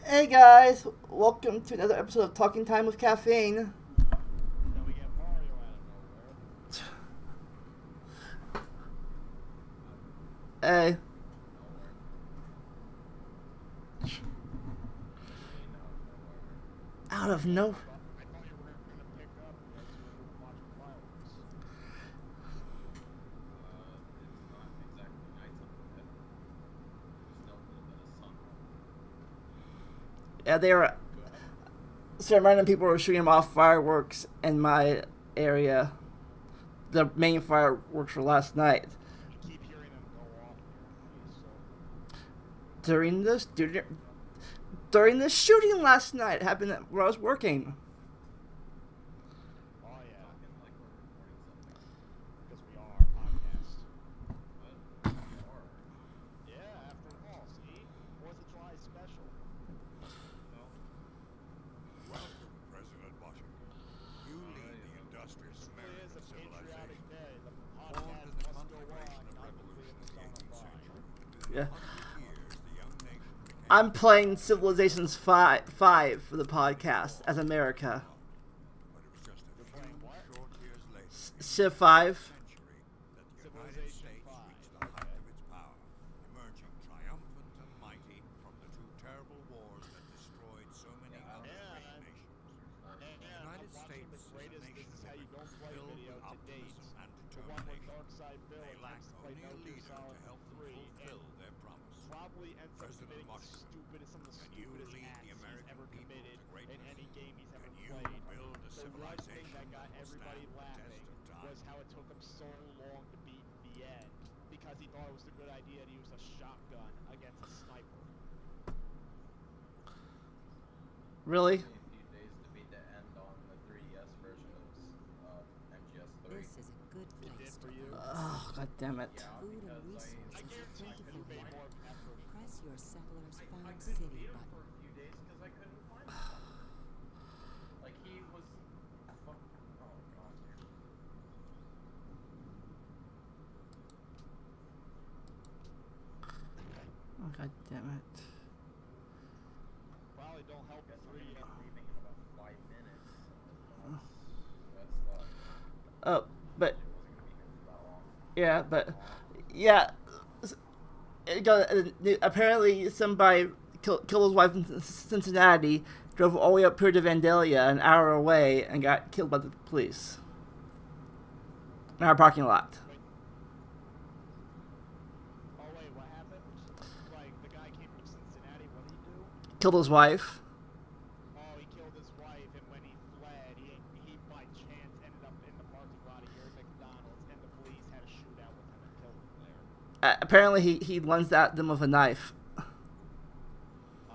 Hey guys, welcome to another episode of Talking Time with Caffeine. Then we get Mario out of nowhere. Hey. Out of no. I thought you were going to pick up as we were watching fireworks. It's not exactly nighttime yet. There's still a little bit of sunlight. Yeah, they were. Some random people were shooting off fireworks in my area. The main fireworks for last night. You keep hearing them go off here, so During the shooting last night, it happened where I was working. oh yeah, Talking like we're recording something. because we are a podcast. But we are. Yeah, after all, see? 4th of July special. Well, Welcome, President Washington. You lead the industrious It is American a patriotic civilization. day. The Formed in podcast the must go on, conflagration of not revolution completely in the 18th personified. century. Yeah. Within 100 years, the young nation became I'm playing Civilizations 5 for the podcast as America. but it was just a You're few playing what? short years later, Civ 5. century, that the United Civilization States 5, reached the height of its power, emerging triumphant and mighty from the two terrible wars that destroyed so many other great And- nations. The And United I'm watching States the is a greatest nation This Is How You Don't Play filled video with to date. optimism and The one with determination. Darkside Bill They and lack Max play only a Metal Gear leader to Solid help them 3 fulfill and their promise. probably ends up President committing the Washington, stupidest, some of the can you stupidest lead acts the he's American ever people committed to greatness? in any game he's ever Can you played. build a The one thing civilization that got that will everybody stand the laughing test of time? was how it took him so long to beat the end because he thought it was a good idea to use a shotgun against a sniper. Really? Only a few days to beat the end on the 3DS version of MGS3. This is a good It did place for to you. relax. Oh, god damn it. Yeah, Food and because I resources are guarantee you plentiful made there. more effort. Press your Settlers I Found couldn't City beat him button. for a few days because I couldn't find him. Like he was. Oh god. Oh, god damn it. Probably don't help Guess I'm three. gonna be leaving in about 5 minutes. That's Oh, but it wasn't gonna be here for that long. yeah, but yeah. Apparently, somebody killed his wife in Cincinnati, drove all the way up here to Vandalia, an hour away, and got killed by the police in our parking lot. Oh wait, what happened? Like the guy came from Cincinnati. What did he do? Killed his wife. Oh, he killed his wife, and when he fled, he by chance ended up in the parking lot of your McDonald's, and the police had a shootout with him and killed him there. Apparently, he lunged at them with a knife. Oh.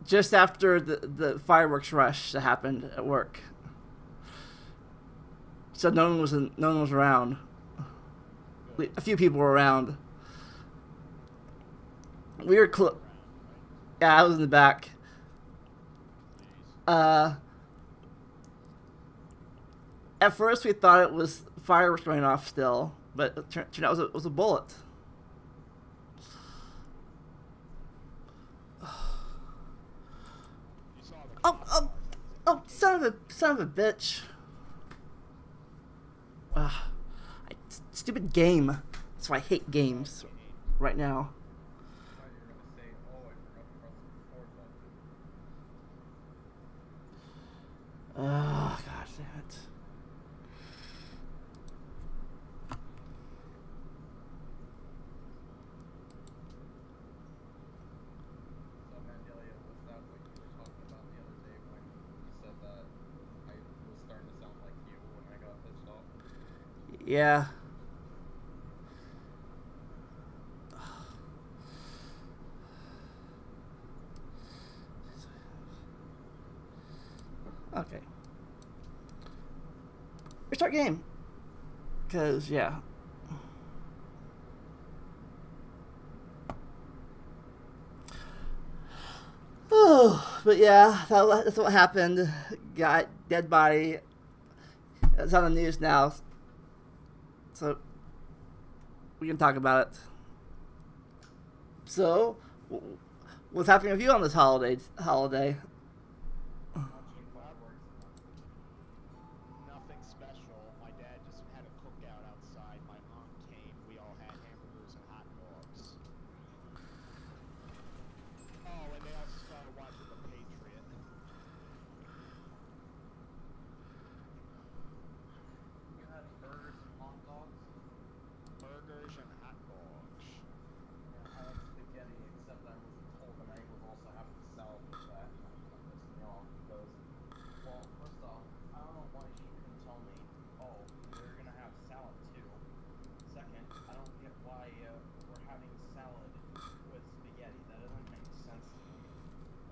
Just after the fireworks rush that happened at work. So no one was around. A few people were around. We were yeah, I was in the back. At first we thought it was fireworks going off still, but it turned out it was a bullet. You saw the Oh, son of a bitch. Stupid game. That's why I hate games right now. I thought you were gonna say, oh, I forgot to press the record button. Oh, god damn it. So Vandalia, was that what you were talking about the other day when you said that I was starting to sound like you when I got pissed off? Yeah. Okay. Restart game. Cause yeah. Oh, but yeah, that's what happened. Got dead body. It's on the news now, so we can talk about it. So, what's happening with you on this holiday? Watching fireworks. Nothing special. My dad just had a cookout outside. My mom came. We all had hamburgers and hot dogs. Oh, and they also started watching The Patriot. You had burgers and hot dogs. Burgers and hot dogs. Yeah, I had spaghetti, except I wasn't told that I would also have the salad with that. And that kind of pissed me off because, well, first off, I don't know why she couldn't tell me, oh, we're gonna have salad too. Second, I don't get why we're having salad with spaghetti. That doesn't make sense to me.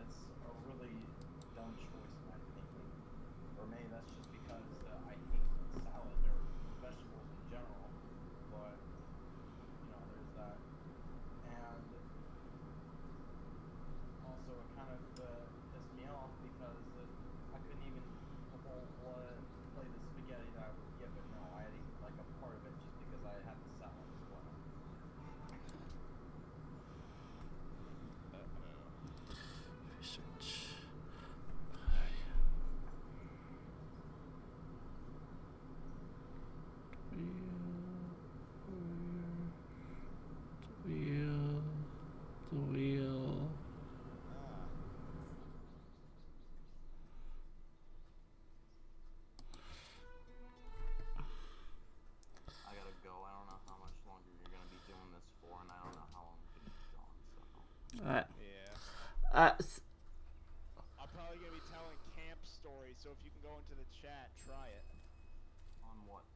That's a really dumb choice in my opinion. Or maybe that's just because I hate salad or vegetables in general. But, you know, there's that. And also it kind of pissed me off because I couldn't even eat the whole plate of spaghetti that I was given. No, I had to eat like a part of it just because I had the salad as well. Research. The wheel. I gotta go. I don't know how much longer you're gonna be doing this for, and I don't know how long I'm gonna be going, so. Alright. Yeah. I'm probably gonna be telling camp stories, so if you can go into the chat, try it. On what?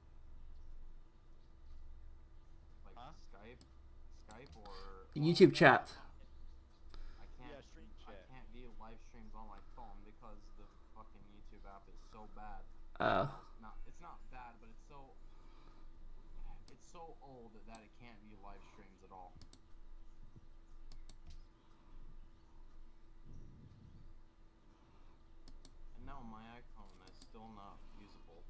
Like Huh? Skype or YouTube chat. I can't Yeah, stream I chat. can't view live streams on my phone because the fucking YouTube app is so bad. Oh. It's not bad, but it's so old that it can't view live streams at all. And now my iPhone is still not usable.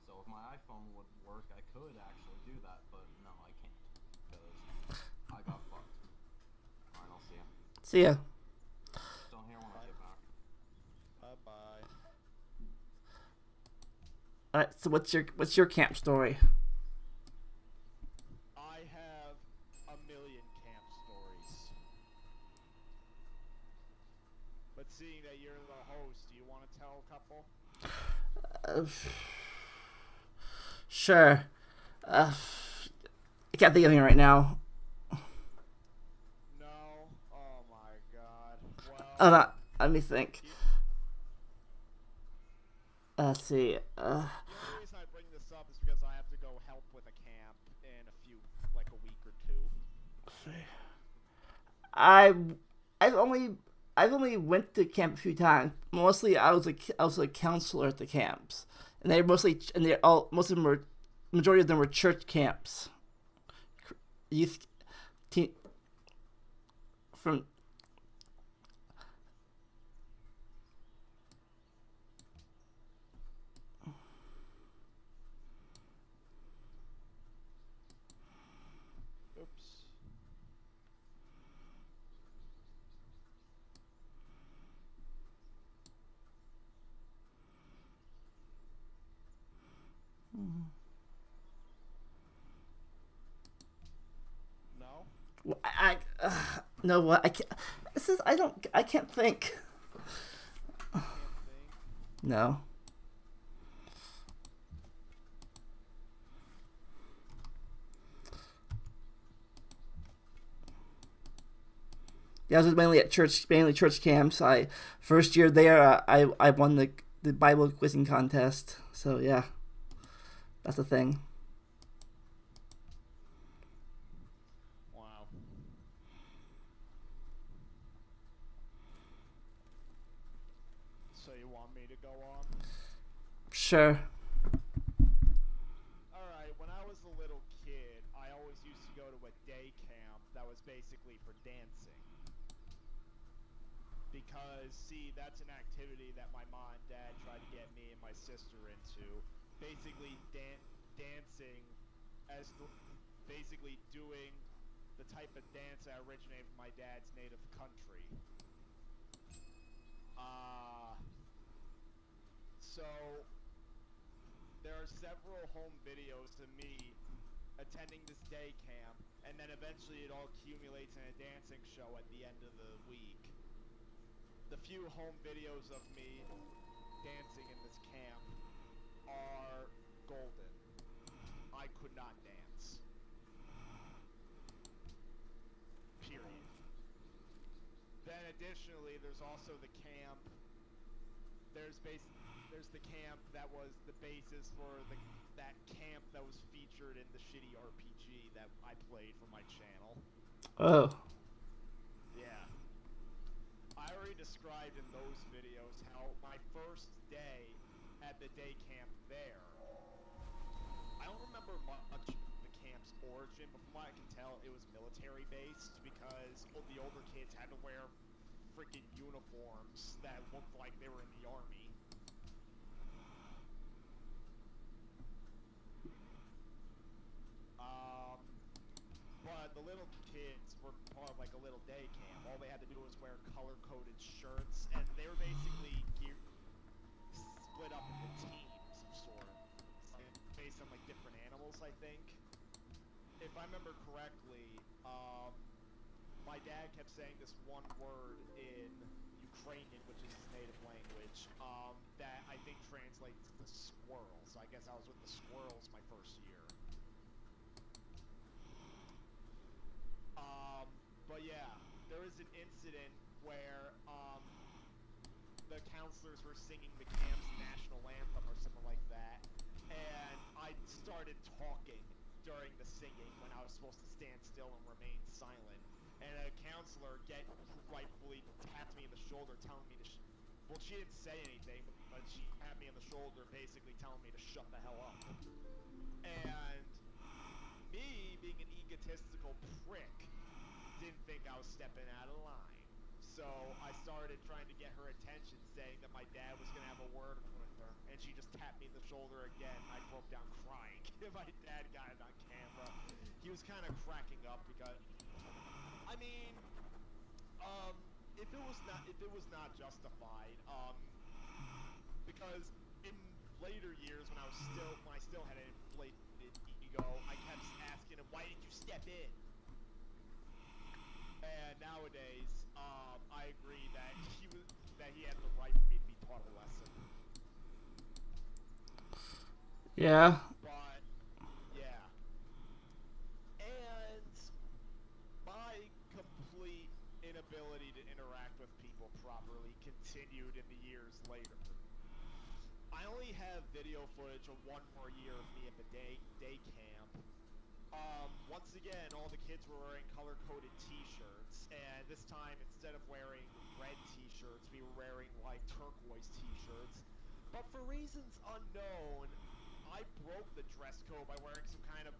So if my iPhone would work, I could actually do that, but no, I can't because I got fucked. Alright, I'll see ya. See ya. Still here when I get back. Bye-bye. Alright, so what's your camp story? I have a million camp stories. But seeing that you're the host, do you want to tell a couple? Sure. I can't think of anything right now. No? Oh my god. Well... Oh, no, let me think. Let's see. The only reason I bring this up is because I have to go help with a camp in a few, like a week or two. I've only went to camp a few times. Mostly, I was a counselor at the camps, and most of them were, majority of them were church camps. Youth, teen, from. Oops. No? No, what I can't. This is I can't think. Can't think. No. Yeah, I was mainly church camps. First year there, I won the Bible quizzing contest. So yeah, that's the thing. Wow. So you want me to go on? Sure. Alright, when I was a little kid, I always used to go to a day camp that was basically for dancing. Because, see, that's an activity that my mom and dad tried to get me and my sister into. Basically, dancing as basically doing the type of dance that originated from my dad's native country. So there are several home videos of me attending this day camp, and then eventually it all accumulates in a dancing show at the end of the week. The few home videos of me dancing in this camp are golden. I could not dance. Period. Then additionally, there's also the camp. There's the camp that was the basis for that camp that was featured in the shitty RPG that I played for my channel. Oh. Yeah. I already described in those videos how my first day at the day camp there, I don't remember much of the camp's origin, but from what I can tell, it was military based because the older kids had to wear freaking uniforms that looked like they were in the army. But the little kids were part of like a little day camp. All they had to do was wear color-coded shirts, and they were basically split up into teams of sort, like, based on like different animals, I think. If I remember correctly, my dad kept saying this one word in Ukrainian, which is his native language, that I think translates to squirrels. I guess I was with the squirrels my first year. But yeah, there was an incident where the counselors were singing the camp's national anthem or something like that, and I started talking during the singing when I was supposed to stand still and remain silent, and a counselor rightfully tapped me in the shoulder telling me to well, she didn't say anything, but she tapped me on the shoulder basically telling me to shut the hell up. And me, being an egotistical prick, didn't think I was stepping out of line. So I started trying to get her attention, saying that my dad was going to have a word with her, and she just tapped me in the shoulder again. I broke down crying. My dad got it on camera. He was kind of cracking up because, I mean, if it was not justified, because in later years when I still had an inflated ego, I kept asking him, why didn't you step in? And nowadays, I agree that he had the right for me to be taught a lesson. Yeah. But yeah, and my complete inability to interact with people properly continued in the years later. I only have video footage of one more year of me at the day camp. Once again, all the kids were wearing color-coded t-shirts, and this time, instead of wearing red t-shirts, we were wearing, like, turquoise t-shirts. But for reasons unknown, I broke the dress code by wearing some kind of,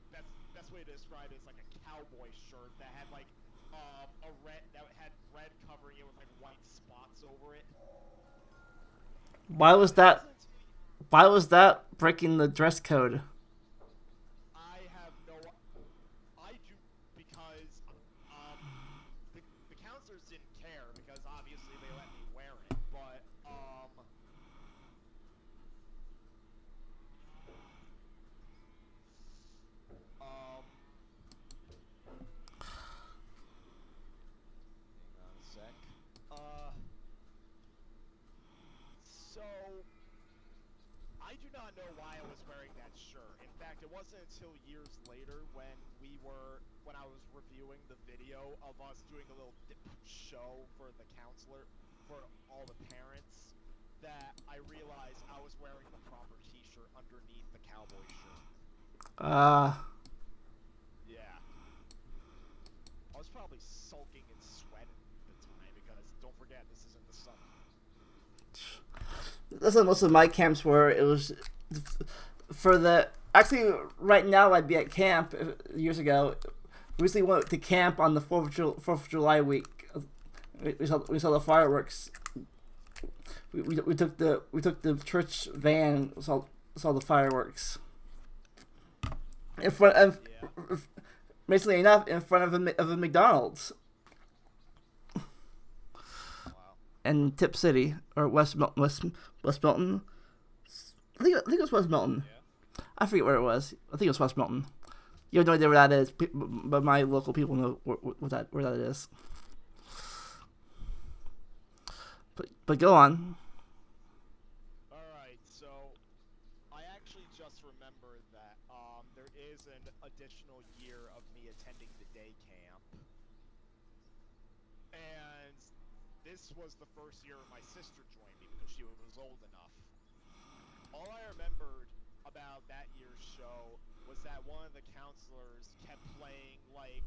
best way to describe it is like a cowboy shirt that had, like, that had red covering it with, like, white spots over it. Why was that breaking the dress code? The counselors didn't care because obviously they let me wear it, but hang on a sec. So I do not know why I was wearing that shirt. In fact, it wasn't until years later when I was reviewing the video of us doing a little show for the counselor, for all the parents, that I realized I was wearing the proper t-shirt underneath the cowboy shirt. Yeah. I was probably sulking and sweating at the time because, don't forget, this isn't the summer. That's what most of my camps were. It was for the actually right now I'd be at camp years ago. We recently went to camp on the 4th of July week. We saw the fireworks. We took the church van. Saw the fireworks. In front Recently enough, in front of a McDonald's Wow. in Tip City or West Milton. I think it was West Milton. Yeah. I forget where it was. I think it was West Milton. You have no idea where that is, but my local people know where that is. But go on. Alright, so I actually just remembered that there is an additional year of me attending the day camp. And this was the first year my sister joined me because she was old enough. All I remembered about that year's show was that one of the counselors kept playing, like,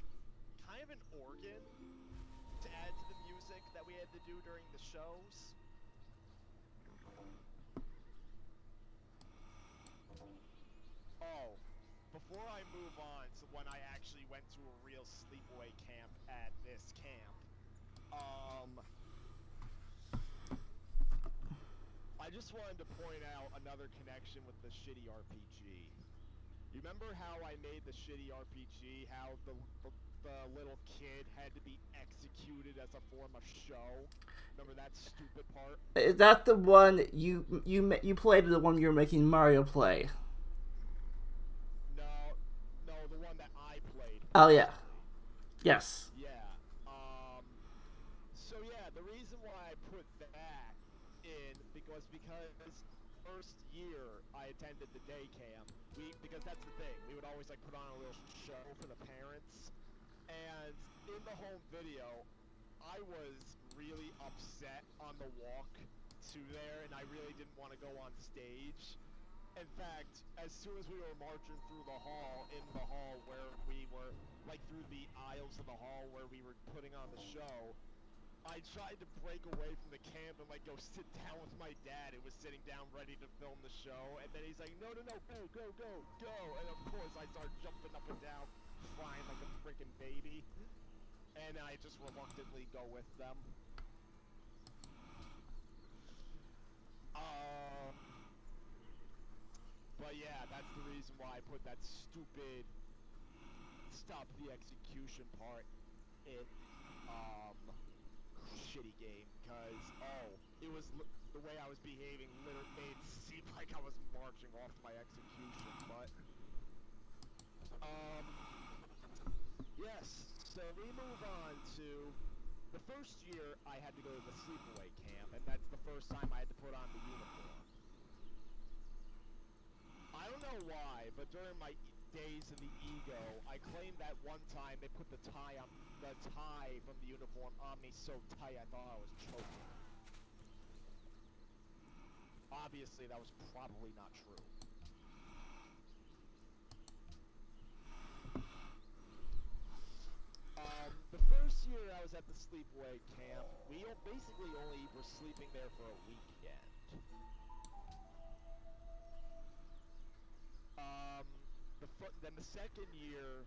kind of an organ to add to the music that we had to do during the shows. Oh, before I move on to when I actually went to a real sleepaway camp at this camp, I just wanted to point out another connection with the shitty RPG. You remember how I made the shitty RPG, how the little kid had to be executed as a form of show? Remember that stupid part? Is that the one you played? The one you were making Mario play? No, the one that I played. Oh yeah, yes. Yeah. So yeah, the reason why I put that in because first year I attended the day camp. Because that's the thing, we would always like put on a little show for the parents. And in the home video, I was really upset on the walk to there, and I really didn't want to go on stage. In fact, as soon as we were marching through the hall, in the hall where we were, like through the aisles of the hall where we were putting on the show, I tried to break away from the camp and like go sit down with my dad, who was sitting down ready to film the show, and then he's like, no, go, and of course I started jumping up and down, crying like a freaking baby, and I just reluctantly go with them. But yeah, that's the reason why I put that stupid stop the execution part in shitty game, because it was the way I was behaving literally made it seem like I was marching off my execution. But yes, so we move on to the first year I had to go to the sleepaway camp, and that's the first time I had to put on the uniform. I don't know why, but during my days in the ego, I claimed that one time they put the tie from the uniform on me so tight I thought I was choking. Obviously, that was probably not true. The first year I was at the sleepaway camp, we basically only were sleeping there for a weekend. Then the second year,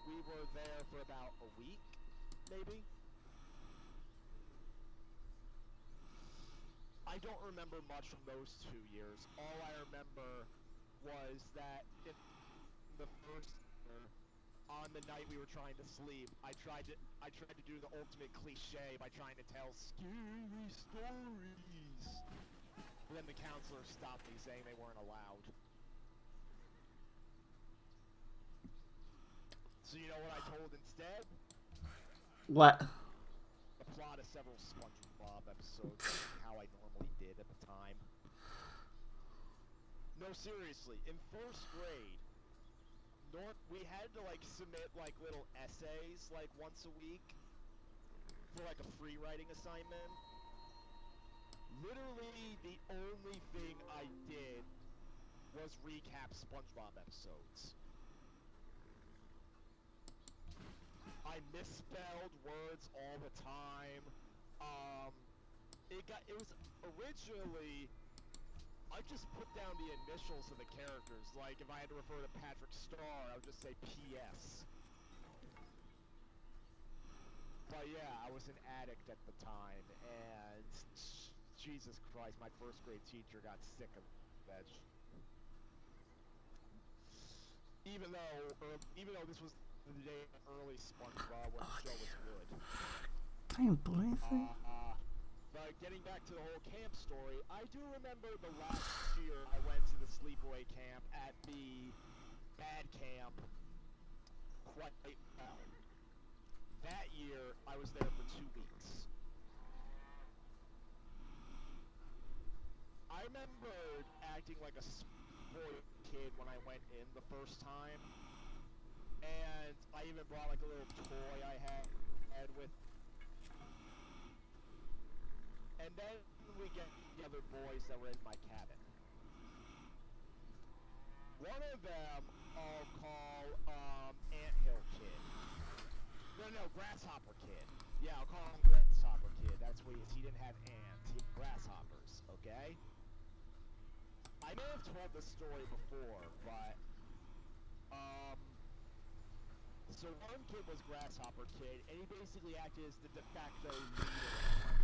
we were there for about a week, maybe? I don't remember much from those 2 years. All I remember was that in the first year, on the night we were trying to sleep, I tried to do the ultimate cliche by trying to tell scary stories. But then the counselor stopped me, saying they weren't allowed. So you know what I told instead? What? The plot of several SpongeBob episodes, how I normally did at the time. No, seriously, in first grade, we had to like submit like little essays like once a week for like a free writing assignment. Literally, the only thing I did was recap SpongeBob episodes. I misspelled words all the time. It was originally, I just put down the initials of the characters. Like, if I had to refer to Patrick Star, I would just say P.S. But yeah, I was an addict at the time, and Jesus Christ, my first grade teacher got sick of that. even though this was the day of early SpongeBob when the show was good. Can you believe it? But getting back to the whole camp story, I do remember the last year I went to the sleepaway camp at the bad camp quite well. That year, I was there for 2 weeks. I remember acting like a spoiled kid when I went in the first time, and I even brought like a little toy I had with. And then we get the other boys that were in my cabin. One of them I'll call Anthill Kid. No, Grasshopper Kid. Yeah, I'll call him Grasshopper Kid. That's what he didn't have ants. He had grasshoppers, okay? I may have told this story before, but so one kid was Grasshopper Kid, and he basically acted as the de facto leader of my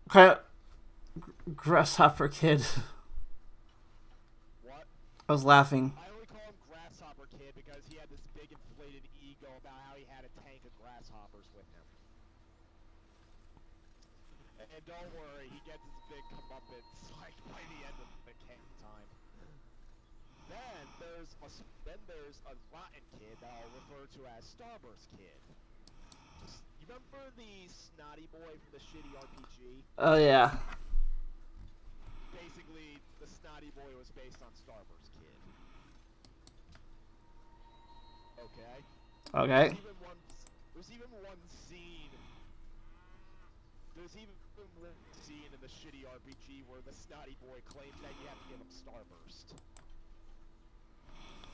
cabin. Grasshopper Kid. What? I was laughing. I only call him Grasshopper Kid because he had this big inflated ego about how he had a tank of grasshoppers with him. And don't worry, he gets his big comeuppance like by the end of the camp time. Then there's a rotten kid that I'll refer to as Starburst Kid. You remember the snotty boy from the shitty RPG? Oh yeah. Basically, the snotty boy was based on Starburst Kid. Okay? Okay. There's even one scene in the shitty RPG where the snotty boy claims that you have to give him Starburst.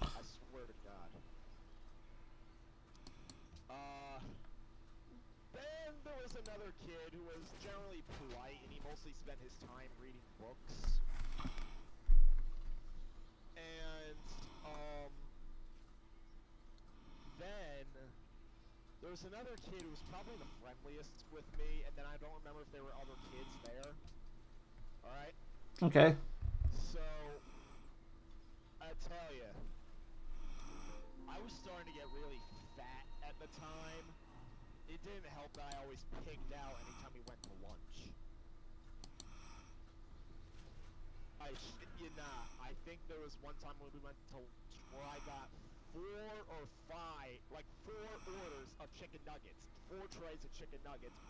I swear to God. Then there was another kid who was generally polite, and he mostly spent his time reading books. And, then there was another kid who was probably the friendliest with me, and then I don't remember if there were other kids there. Alright? Okay. So, I tell you, I was starting to get really fat at the time. It didn't help that I always pigged out anytime we went to lunch. I shit you not, I think there was one time when we went to lunch where I got 4 orders of chicken nuggets. 4 trays of chicken nuggets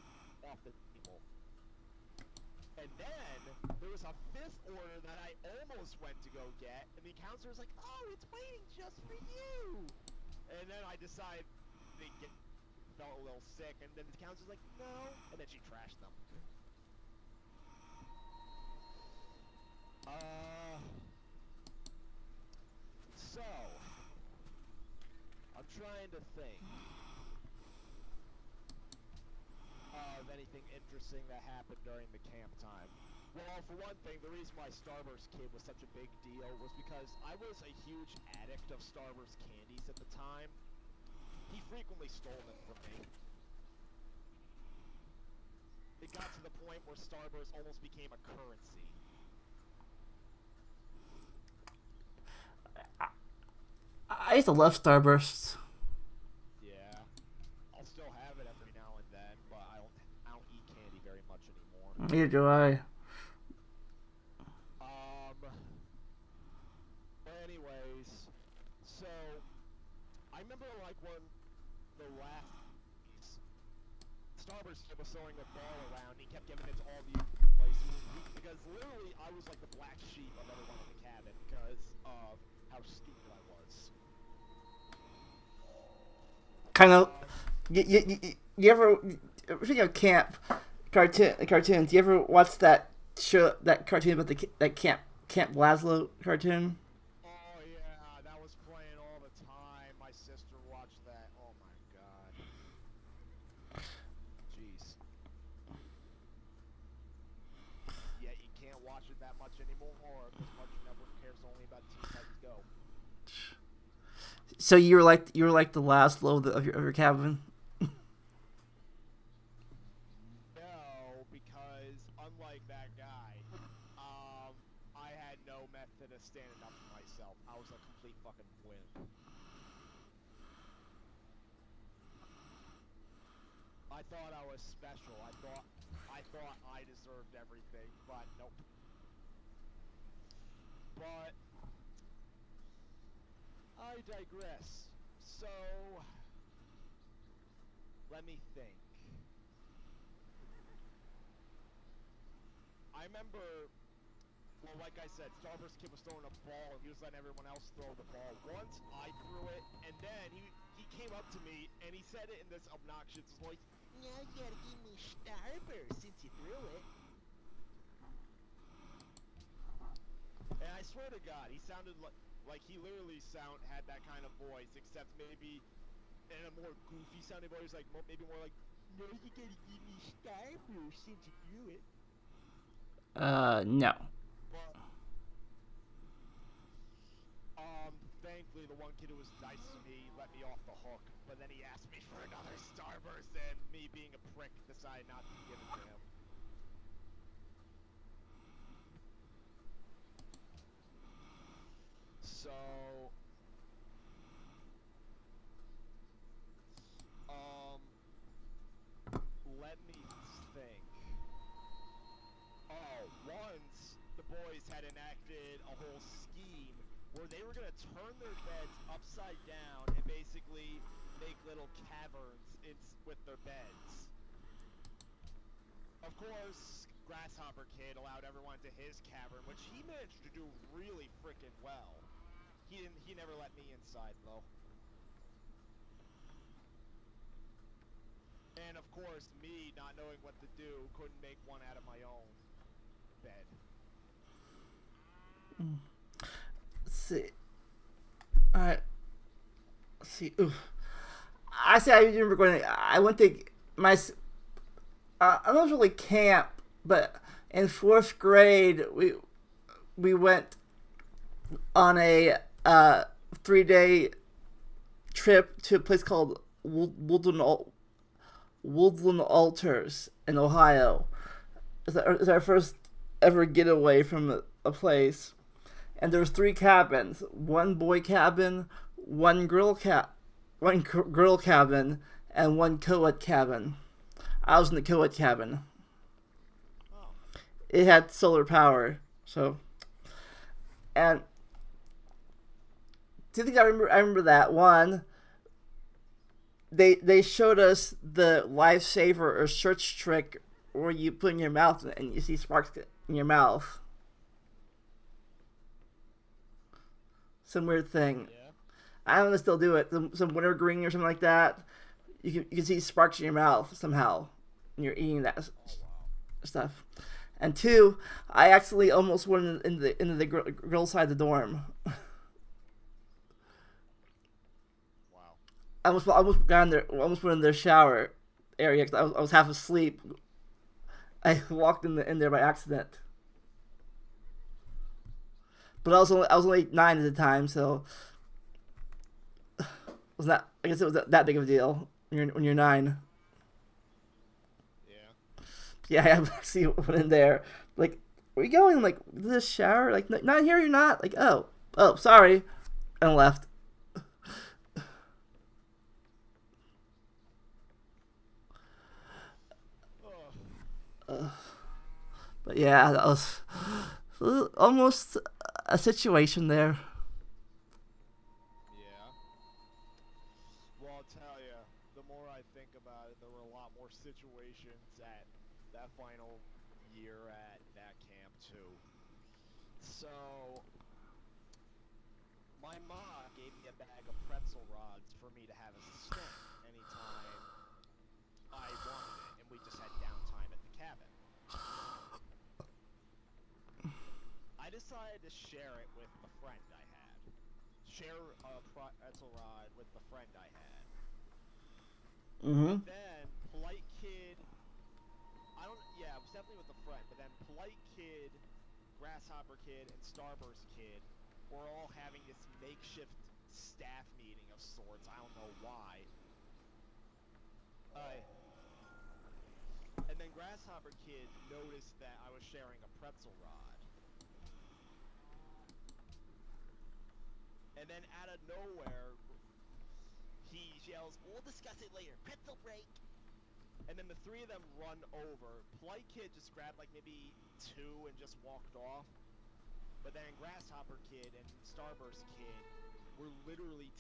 off the table. And then, there was a 5th order that I almost went to go get, and the counselor was like, oh, it's waiting just for you! And then I decided to felt a little sick, and then the counselor's like, no, and then she trashed them. So, I'm trying to think of anything interesting that happened during the camp time. Well, for one thing, the reason why Starburst Kid was such a big deal was because I was a huge addict of Starburst candies at the time. He frequently stole them from me. It got to the point where Starburst almost became a currency. I used to love Starbursts. Yeah. I'll still have it every now and then, but I don't eat candy very much anymore. Neither do I. But anyways, so I remember like when the last Starburst was throwing a ball around, he kept giving it to all the places because literally I was like the black sheep of everyone in the cabin because of how stupid I was. Kind of. You ever, speaking of camp cartoons, you ever watch that show, that cartoon about that Camp Lazlo cartoon? Oh yeah, that was playing all the time. My sister watched that. Oh my god. Jeez. Yeah, you can't watch it that much anymore because Cartoon Network cares only about Teen Titans Go. So you were like the Lazlo of your cabin. No, because unlike that guy, I had no method method of standing up for myself. I was a complete fucking wimp. I thought I was special. I thought I deserved everything, but nope. But I digress. So let me think. I remember, well, like I said, Starburst Kid was throwing a ball, and he was letting everyone else throw the ball. Once I threw it, and then he came up to me, and he said it in this obnoxious voice, "Now you gotta give me Starburst since you threw it." And I swear to God, he sounded like he literally had that kind of voice, except maybe in a more goofy sounding voice, like maybe more like, "Now you gotta give me Starburst since you threw it." No. But, thankfully, the one kid who was nice to me let me off the hook, but then he asked me for another Starburst, and me being a prick decided not to give it to him. So, let me think. Oh, once the boys had enacted a whole scheme where they were going to turn their beds upside down and basically make little caverns with their beds. Of course, Grasshopper Kid allowed everyone to his cavern, which he managed to do really freaking well. He never let me inside, though. And of course, me not knowing what to do, couldn't make one out of my own bed. Let's see. Alright. Let's see. Ooh. I say I remember going. I went to my. I don't really camp, but in 4th grade we went on a 3-day trip to a place called Woodland Altars in Ohio. It's our first ever getaway from a place, and there was 3 cabins: one boy cabin, one girl cabin, and one co-ed cabin. I was in the co-ed cabin. Oh. It had solar power, so. And 2 things I remember that. One, they showed us the lifesaver or search trick where you put in your mouth and you see sparks in your mouth. Some weird thing. Yeah. I don't know if they still do it. Some wintergreen or something like that. You can see sparks in your mouth somehow when you're eating that stuff. And 2, I accidentally almost went into the girl side of the dorm. Wow. I almost got in there. Almost went in their shower area because I was half asleep. I walked in there by accident. But I was only 9 at the time, so I guess it was that big of a deal when you're 9. Yeah. Yeah, I actually went in there. Like, where are you going? Like, this shower? Like, not here. You're not. Like, oh, sorry, and left. But yeah, that was almost a situation there. Yeah. Well, I'll tell you, the more I think about it, there were a lot more situations at that final year at that camp, too. So, my mom gave me a bag of pretzel rods for me to have as a snack anytime I wanted it, and we just had downtime at the cabin. I decided to share it with the friend I had. Share a pretzel rod with the friend I had. Mm-hmm. Then, Polite Kid, it was definitely with a friend, but then Polite Kid, Grasshopper Kid, and Starburst Kid were all having this makeshift staff meeting of sorts. I don't know why. And then Grasshopper Kid noticed that I was sharing a pretzel rod. And then out of nowhere, he yells, "We'll discuss it later. Pretzel break." And then the three of them run over. Polite Kid just grabbed like maybe two and just walked off. But then Grasshopper Kid and Starburst Kid were literally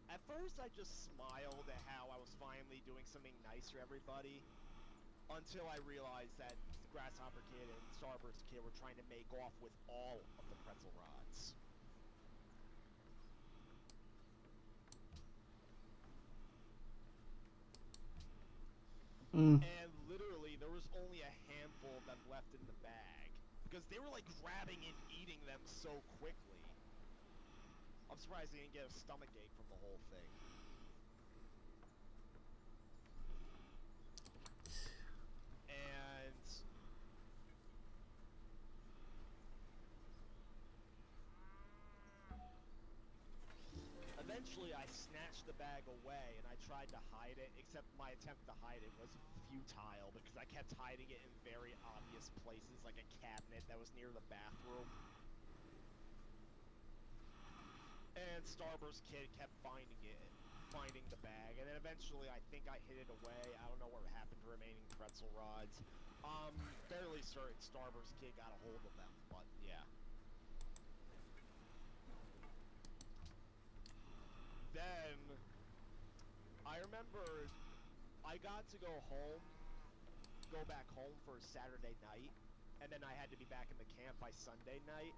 at first I just smiled at how I was finally doing something nice for everybody. Until I realized that Grasshopper Kid and Starburst Kid were trying to make off with all of the pretzel rods. And literally, there was only a handful of them left in the bag. Because they were like grabbing and eating them so quickly. I'm surprised they didn't get a stomachache from the whole thing. And eventually I snatched the bag away and I tried to hide it, except my attempt to hide it was futile because I kept hiding it in very obvious places, like a cabinet that was near the bathroom. And Starburst Kid kept finding the bag, and then eventually I think I hid it away. I don't know what happened to remaining pretzel rods. Fairly certain Starburst Kid got a hold of them, but yeah. Then, I remember I got to go back home for Saturday night, and then I had to be back in the camp by Sunday night.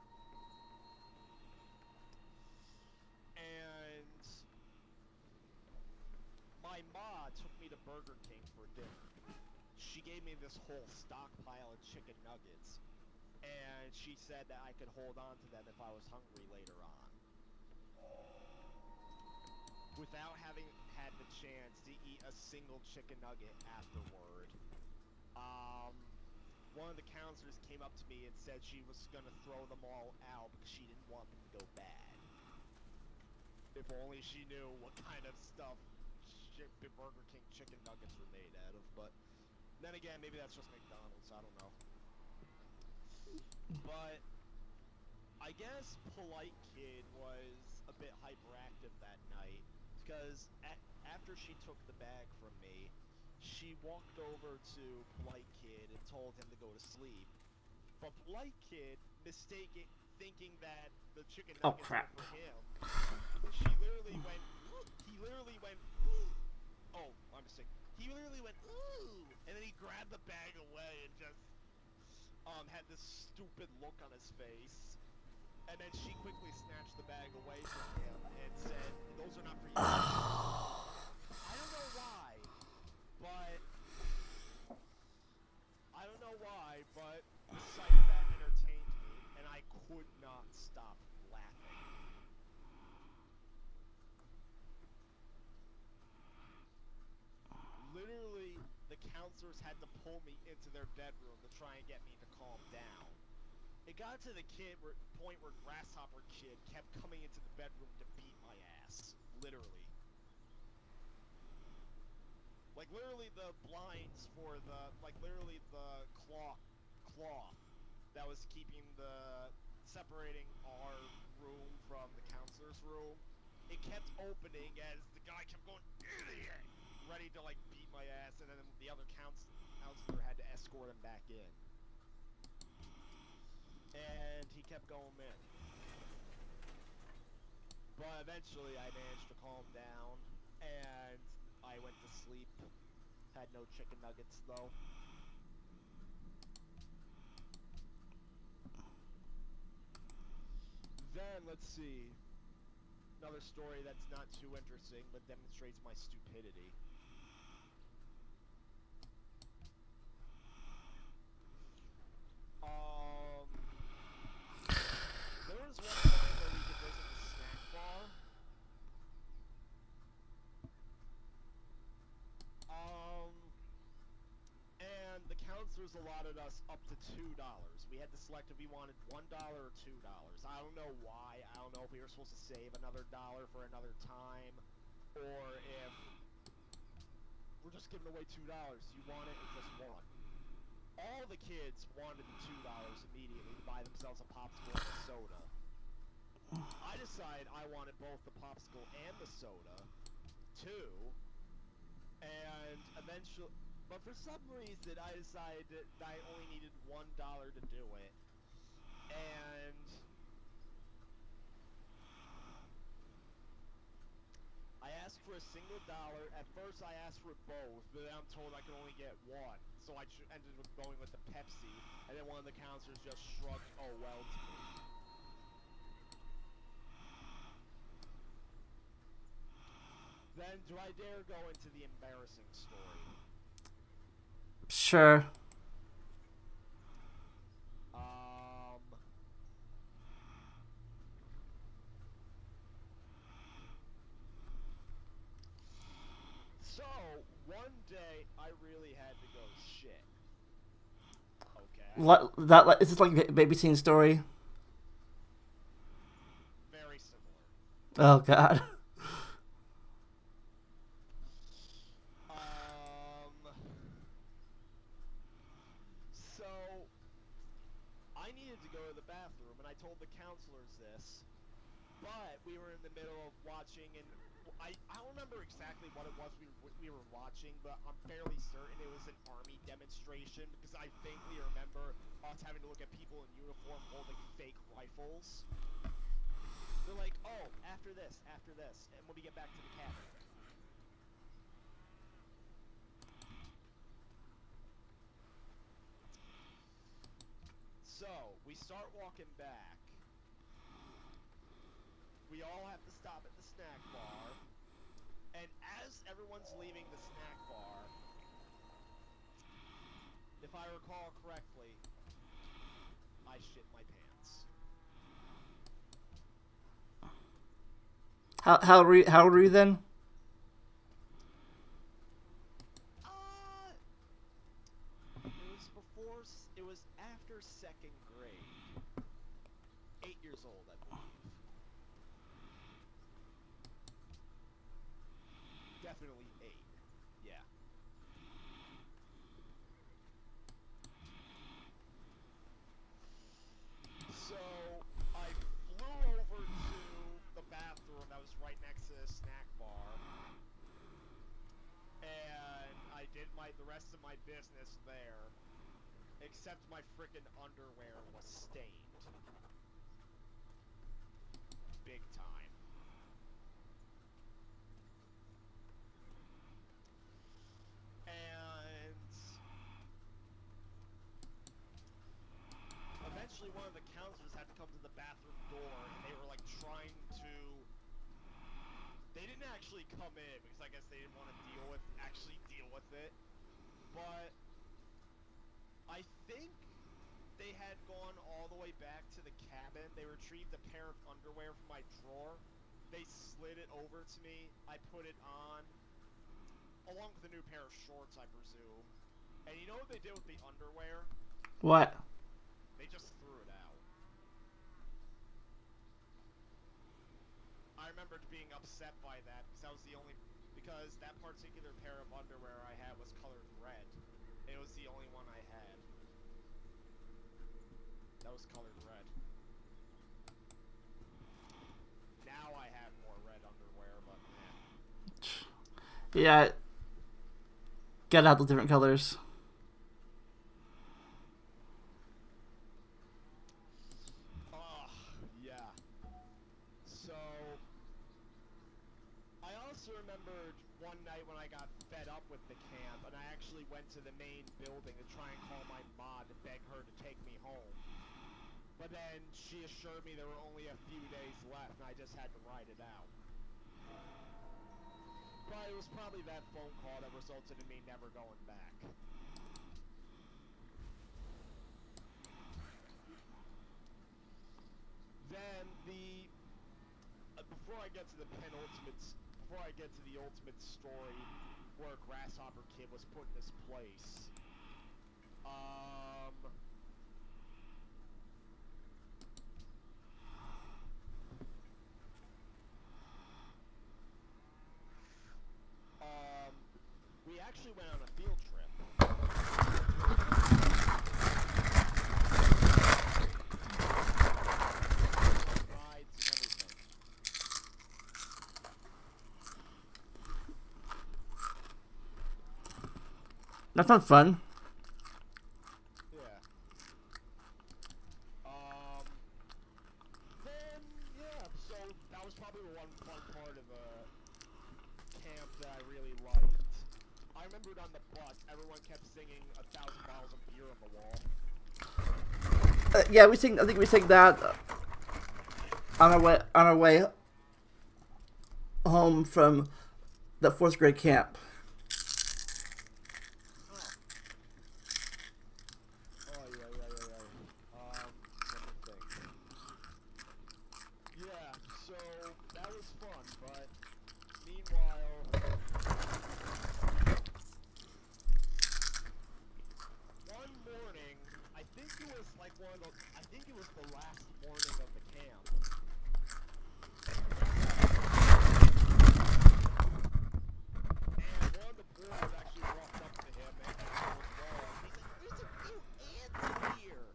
And my ma took me to Burger King for dinner. She gave me this whole stockpile of chicken nuggets, and she said that I could hold on to them if I was hungry later on. Without having had the chance to eat a single chicken nugget afterward. One of the counselors came up to me and said she was gonna throw them all out because she didn't want them to go bad. If only she knew what kind of stuff Burger King chicken nuggets were made out of, but then again, maybe that's just McDonald's, I don't know. But I guess Polite Kid was a bit hyperactive that night, because after she took the bag from me, she walked over to Polite Kid and told him to go to sleep. But Polite Kid, thinking that the chicken nuggets were for him, he literally went, oh, my mistake. He literally went, ooh, and then he grabbed the bag away and just, had this stupid look on his face. And then she quickly snatched the bag away from him and said, those are not for you. I don't know why, but the sight of that entertained me, and I could not stop laughing. Literally, the counselors had to pull me into their bedroom to try and get me to calm down. It got to the point where Grasshopper Kid kept coming into the bedroom to beat my ass. Literally. Like, literally the blinds for the, literally the cloth that was separating our room from the counselor's room, it kept opening as the guy kept going, idiot! Ready to, beat my ass, and then the other counselor had to escort him back in. And he kept going in. But eventually I managed to calm down, and I went to sleep. Had no chicken nuggets, though. Then, let's see. Another story that's not too interesting, but demonstrates my stupidity. There was one time where we could visit the snack bar. And the counselors allotted us up to $2. We had to select if we wanted $1 or $2. I don't know why. I don't know if we were supposed to save another dollar for another time, or if we're just giving away $2. Do you want it or just one? All the kids wanted the $2 immediately to buy themselves a popsicle and a soda. I decided I wanted both the popsicle and the soda, too, and eventually, but for some reason I decided that I only needed $1 to do it, and I asked for a single dollar. At first I asked for both, but then I'm told I could only get one, so I ended up going with the Pepsi, and then one of the counselors just shrugged, "Oh well," to me. Then, do I dare go into the embarrassing story? Sure. So, one day, I really had to go shit. Okay. Is this like a baby scene story? Very similar. Oh God. So, I needed to go to the bathroom, and I told the counselors this, but we were in the middle of watching, and I don't remember exactly what it was we were watching, but I'm fairly certain it was an army demonstration, because I vaguely remember us having to look at people in uniform holding fake rifles. They're like, "Oh, after this, and when we get back to the cabin." So, we start walking back. We all have to stop at the snack bar. And as everyone's leaving the snack bar, if I recall correctly, I shit my pants. How old were you then? It was after second grade. 8 years old, I believe. Definitely 8. Yeah. So, I flew over to the bathroom that was right next to the snack bar. And I did the rest of my business there. Except my frickin' underwear was stained. Big time. And eventually one of the counselors had to come to the bathroom door, and they were like trying to... They didn't actually come in, because I guess they didn't want to actually deal with it. But I think they had gone all the way back to the cabin. They retrieved a pair of underwear from my drawer. They slid it over to me. I put it on, along with a new pair of shorts, I presume. And you know what they did with the underwear? What? They just threw it out. I remembered being upset by that, because that particular pair of underwear I had was colored red. It was the only one I had. That was colored red. Now I have more red underwear, but Yeah. Get out the different colors. Yeah. So, I also remembered one night when I got fed up with the camp, and I actually went to the main building to try and call my mom and beg her to take me home. But then she assured me there were only a few days left, and I just had to ride it out. But it was probably that phone call that resulted in me never going back. Then before I get to the ultimate story where Grasshopper Kid was put in his place, we actually went on a field trip. Rides and everything. That's not fun. Yeah. Then yeah, so that was probably one fun part of camp that I really liked. I remembered on the bus, everyone kept singing 1,000 bottles of beer on the wall. Yeah, we sing. I think we sang that on our way home from the 4th grade camp. Oh yeah. Let me think. Yeah, so that was fun, but meanwhile, one morning, I think it was like I think it was the last morning of the camp. And one of the boys actually walked up to him and was wrong. He's like, "There's a few ants in here."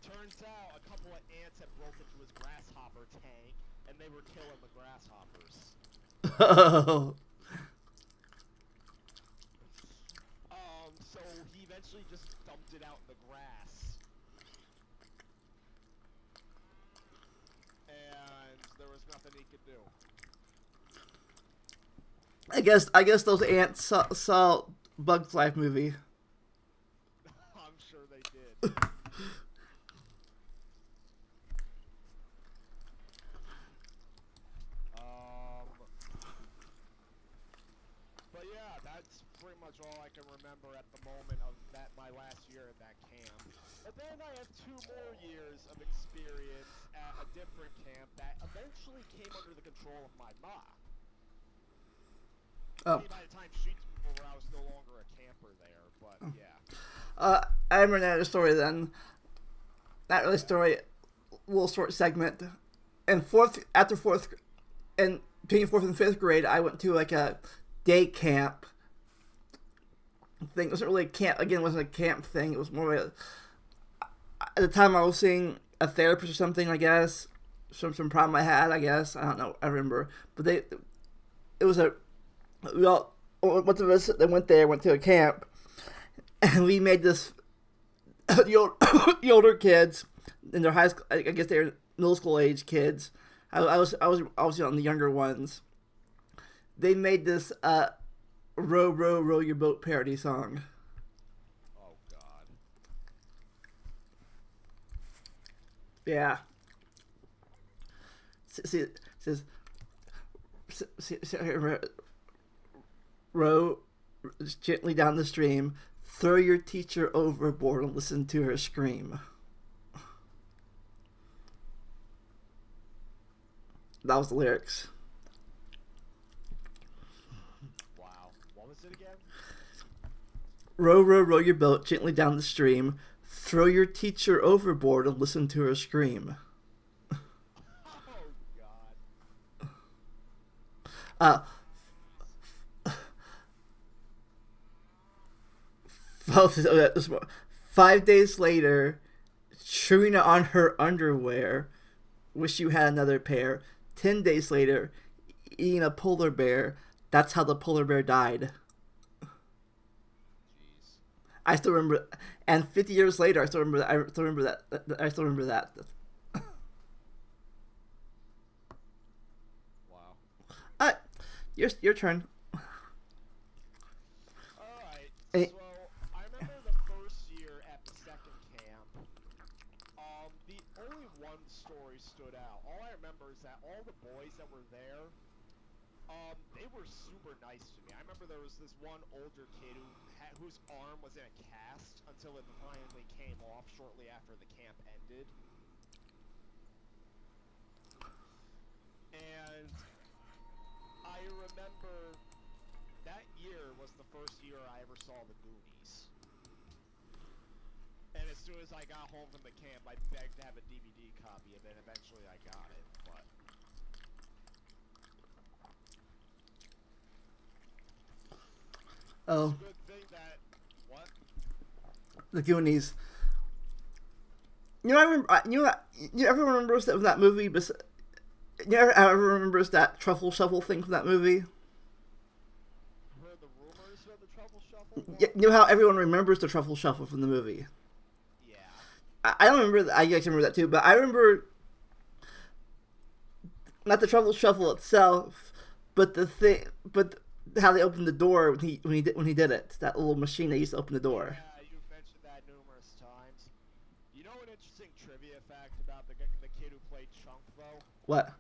Turns out a couple of ants had broken into his grasshopper tank, and they were killing the grasshoppers. Oh. So he eventually just dumped it out in the grass. And there was nothing he could do. I guess those ants saw Bug's Life movie. I'm sure they did. But yeah, that's pretty much all I can remember at the moment of my last year at that camp. And then I have 2 more years of experience at a different camp that eventually came under the control of my mom. Oh. I mean, by the time she took over, I was no longer a camper there, but yeah. I remember another story then. Not really a story, little short segment. And between 4th and 5th grade, I went to like a day camp thing. It wasn't really a camp. Again, it wasn't a camp thing. It was more of at the time I was seeing a therapist or something, I guess. Some problem I had, I guess. I don't know. I remember. But we all, most of us that went there went to a camp, and we made this, the older kids in their high school, I guess they were middle school age kids. I was on the younger ones. They made this row, row, row your boat parody song. Oh, God. Yeah. See, it says, row gently down the stream, throw your teacher overboard and listen to her scream. That was the lyrics. Wow. What was it again? Row, row, row your boat gently down the stream. Throw your teacher overboard and listen to her scream. Oh, God. 5 days later, chewing on her underwear. Wish you had another pair. 10 days later, eating a polar bear. That's how the polar bear died. Jeez. I still remember, and 50 years later, I still remember that. I still remember that. Wow. Your turn. Alright, Hey. so I remember the first year at the second camp, the only one story stood out. All I remember is that all the boys that were there, they were super nice to me. I remember there was this one older kid whose arm was in a cast until it finally came off shortly after the camp ended. And I remember that year was the first year I ever saw the Goonies. And as soon as I got home from the camp, I begged to have a DVD copy of it, and eventually I got it, but... Oh, It's a good thing that... What? the Goonies. You know, I remember. You ever remember that movie? You ever remember that truffle shuffle thing from that movie? You know how everyone remembers the Truffle Shuffle from the movie? Yeah. I don't remember. I guess I remember that too, but I remember not the Truffle Shuffle itself, but the thing, but how they opened the door when he did it. That little machine they used to open the door. Yeah, you've mentioned that numerous times. You know an interesting trivia fact about the kid who played Chunk, though? What?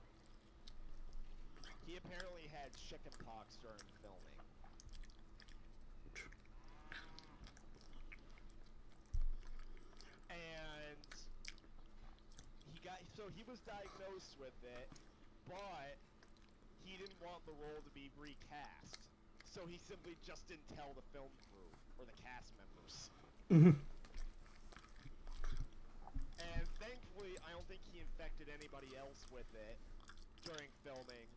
He apparently had chicken pox during filming. And he was diagnosed with it, but he didn't want the role to be recast. So he simply just didn't tell the film crew or the cast members. Mm-hmm. And thankfully, I don't think he infected anybody else with it during filming.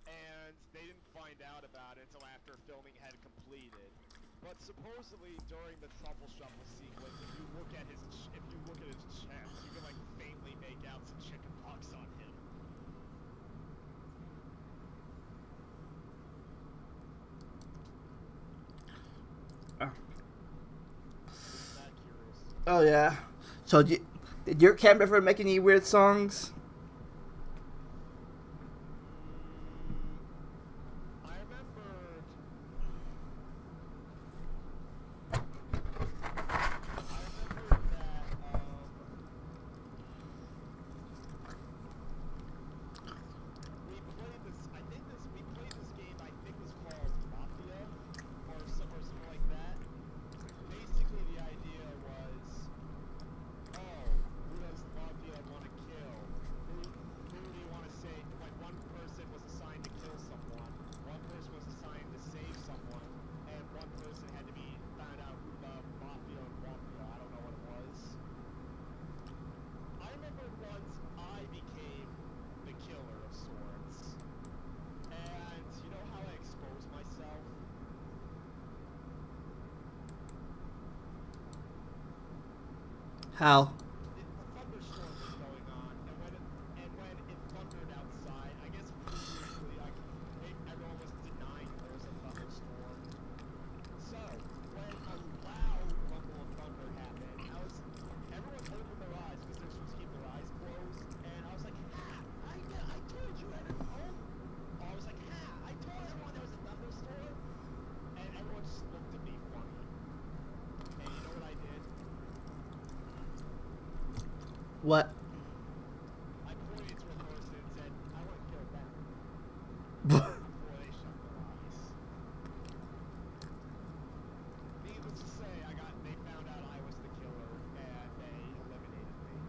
And they didn't find out about it until after filming had completed. But supposedly during the Truffle Shuffle sequence, if you look at his chest, you can like faintly make out some chicken pox on him. Isn't that curious? Oh yeah. So did your camp ever make any weird songs? I remembered that we played this game I think was called Mafia or something like that. Basically the idea was, oh, who does Mafia want to kill? Who do you want to say? Like one person was assigned to kill someone, one person was assigned to save someone, and one person had to be found out who the Mafia or Mafia, I don't know what it was. I remember once I became the killer of sorts, and you know how I exposed myself? How? A thunderstorm was going on, and when it thundered outside, I guess previously everyone was denying there was a thunderstorm. So when a loud rumble of thunder happened, everyone opened their eyes because they're supposed to keep their eyes closed, and I was like, I told you everyone. I was like, I told everyone there was a thunderstorm, and everyone just looked at me funny. And you know what I did? What? I pointed to a person and said, I want to kill them. Before they shut their eyes. Needless to say, they found out I was the killer, and they eliminated me.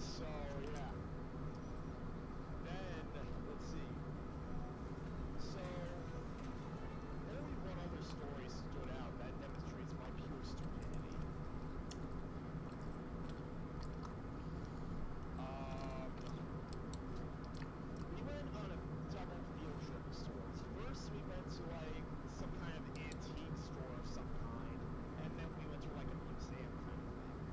So, yeah. Then, let's see. So, only one other story stood out that demonstrates my pure stupidity. We went on a double field trip of sorts. First, we went to like some kind of antique store of some kind, and then we went to like a museum kind of thing.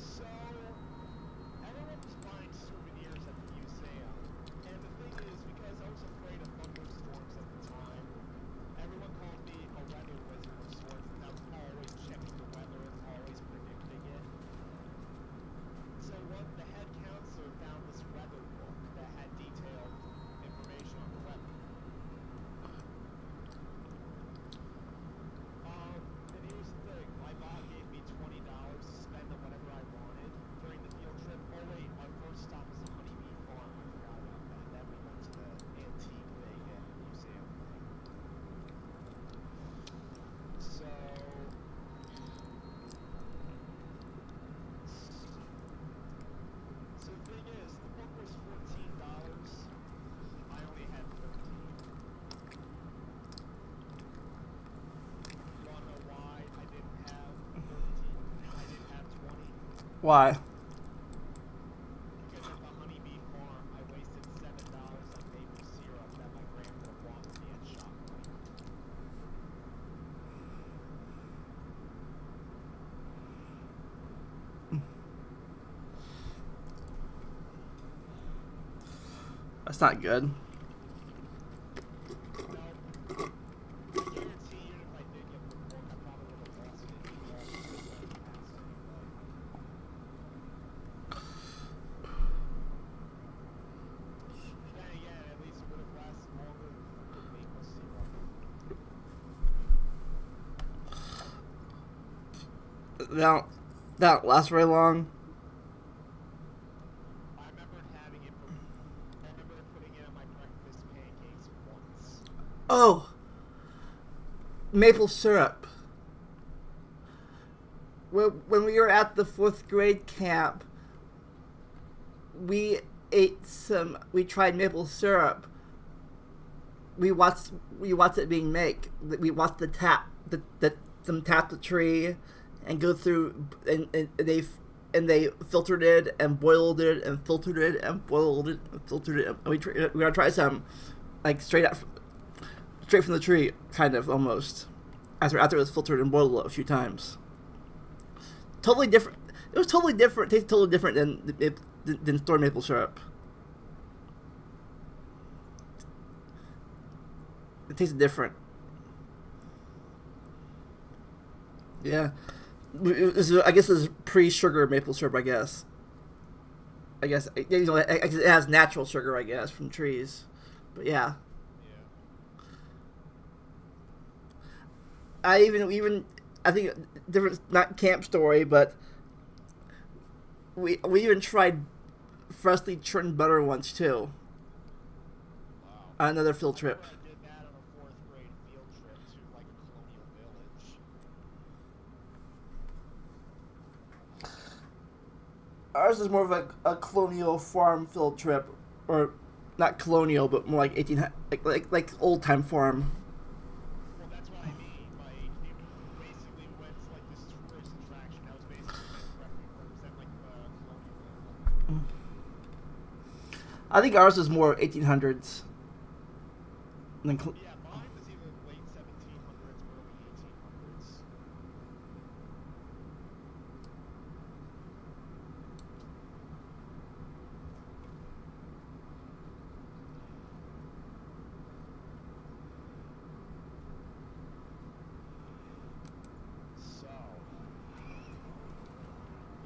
So, everyone was buying souvenirs at the museum, and the thing is, because I was afraid of thunderstorms at the time, everyone called me a weather wizard of sorts, and I was always checking the weather and always predicting it. So the head counselor found this weather book that had detailed information on the weather. And here's the thing, my mom gave me $20 to spend on whatever I wanted during the field trip. Oh wait, our first stop was the Honeybee Farm, I forgot about that. Then we went to the antique thing and museum thing. So... So the thing is, the book was $14. I only had 13. You wanna know why I didn't have 13? I didn't have 20? Why? Because at the Honeybee That's not good. No. I guarantee you, if I did get the book, I probably would have lost it in all the past anyway. Then again, at least it would have lasted longer than freaking maple syrup. That don't last very long. I remember putting it on my breakfast pancakes once. Oh, maple syrup. When we were at the 4th grade camp, we tried maple syrup. We watched it being made. We watched them tap the tree and go through, and they filtered it and boiled it and filtered it and boiled it and filtered it. And we're gonna try some, like straight from the tree, kind of almost, after it was filtered and boiled a few times. Totally different. It was totally different. It tasted totally different than store maple syrup. It tasted different. Yeah. I guess it's pre-sugar maple syrup. I guess it has natural sugar. I guess from trees, but yeah. I think different, not camp story, but we even tried freshly churned butter once too. Wow. On another field trip. I did that on a 4th grade field trip to like a colonial village. Ours is more of a colonial farm field trip, or not colonial, but more like 1800, like old time farm. Well, that's what I mean. Like, it basically went to like this tourist attraction that was basically meant to represent like the colonial era. I think ours is more 1800s. Than Yeah, mine was either late 1700s, early 1800s. So,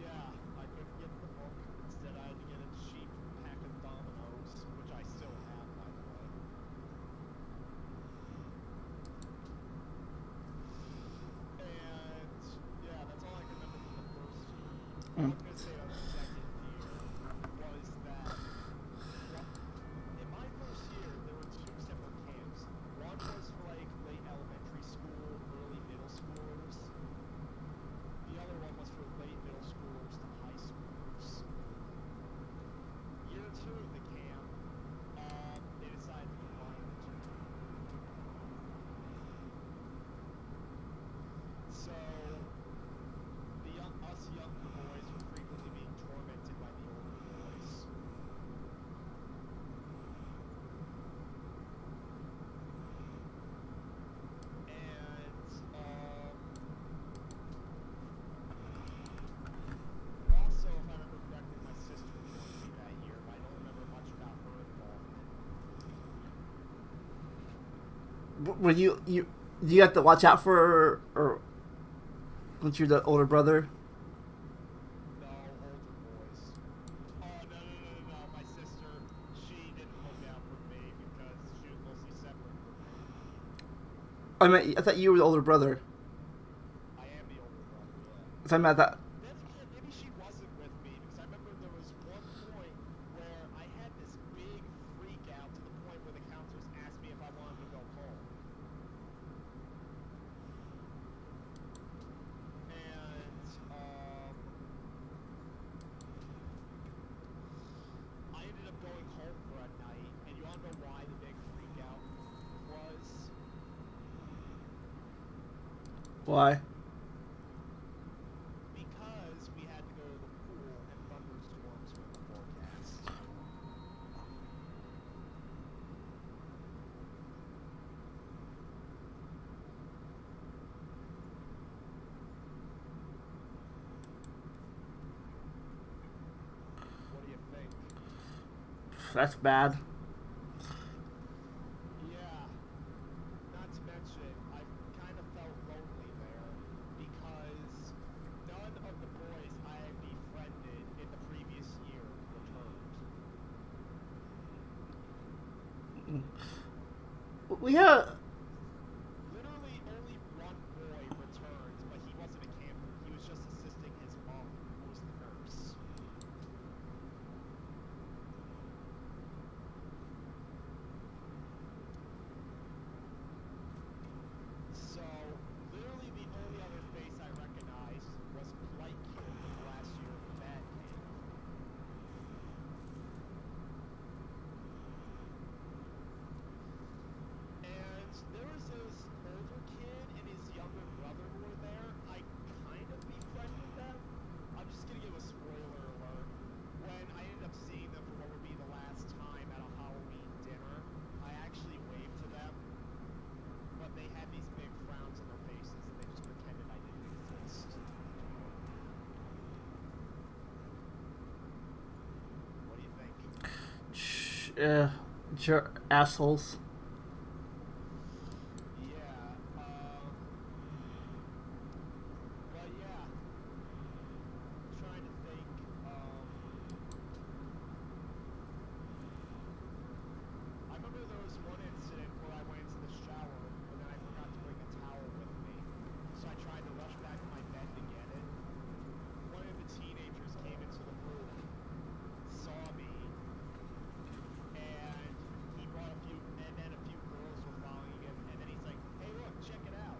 yeah, I couldn't get the book. Instead, I had to get a cheap pack of dominoes, which I still have, by the way. And yeah, that's all I can remember from the first year. What I'm gonna say about the second year was that in my first year there were 2 separate camps. One was for like late elementary school, early middle schoolers. The other one was for late middle schoolers to high schoolers. Year 2 of the camp, they decided to combine the 2. So, us younger boys were frequently being tormented by the older boys. And, also, if I remember correctly, my sister joined me that year, but I don't remember much about her involvement. Were you have to watch out for her, or once you're the older brother? No, older boys. Oh, no. My sister, she didn't look out for me because she was mostly separate from me. I thought you were the older brother. I am the older brother, yeah. If I'm at that. Then again, maybe she wasn't with me because I remember there was one point where I had this big freak out to the point where the counselors asked me if I wanted to go home. And, I ended up going home for a night, and you all know why the big freak out was? Why? Because we had to go to the pool and thunderstorms were in the forecast. What do you think? That's bad. We have. Literally only one boy returned, but he wasn't a camper. He was just assisting his mom, who was the nurse. So, literally the only other face I recognized was Polite Kid from last year at the bad camp. And there was this older kid and his younger brother who were there. I kind of befriended them. I'm just gonna give a spoiler alert. When I ended up seeing them for what would be the last time at a Halloween dinner, I actually waved to them, but they had these big frowns on their faces and they just pretended I didn't exist. What do you think? Assholes. Yeah, but yeah, trying to think, I remember there was one incident where I went into the shower and then I forgot to bring a towel with me, so I tried to rush back to my bed to get it. One of the teenagers came into the room, saw me, and he brought a few, and then a few girls were following him, and then he's like, hey look, check it out.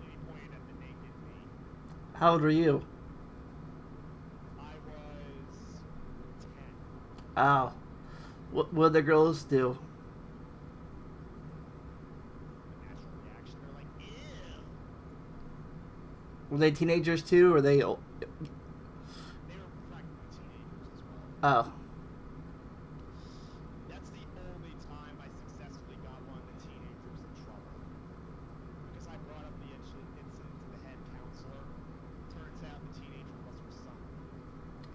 And he pointed at the naked me. How old are you? I was 10. Oh. What did the girls do? The natural reaction, they're like, ew. Were they teenagers too, or they? Oh. They were practically teenagers as well. That's the only time I successfully got one of the teenagers in trouble. Because I brought up the incident to the head counselor. Turns out the teenager was her son.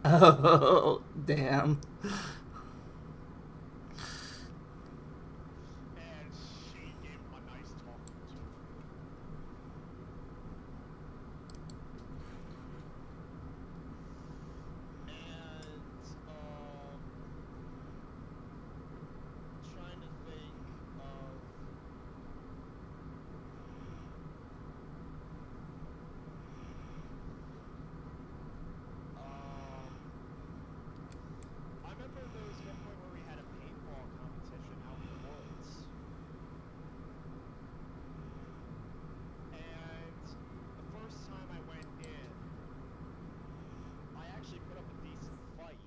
Oh, damn. And she gave him a nice talking to. And, trying to think of... I remember there was one point where we had a paintball competition out in the woods. And the first time I went in, I actually put up a decent fight.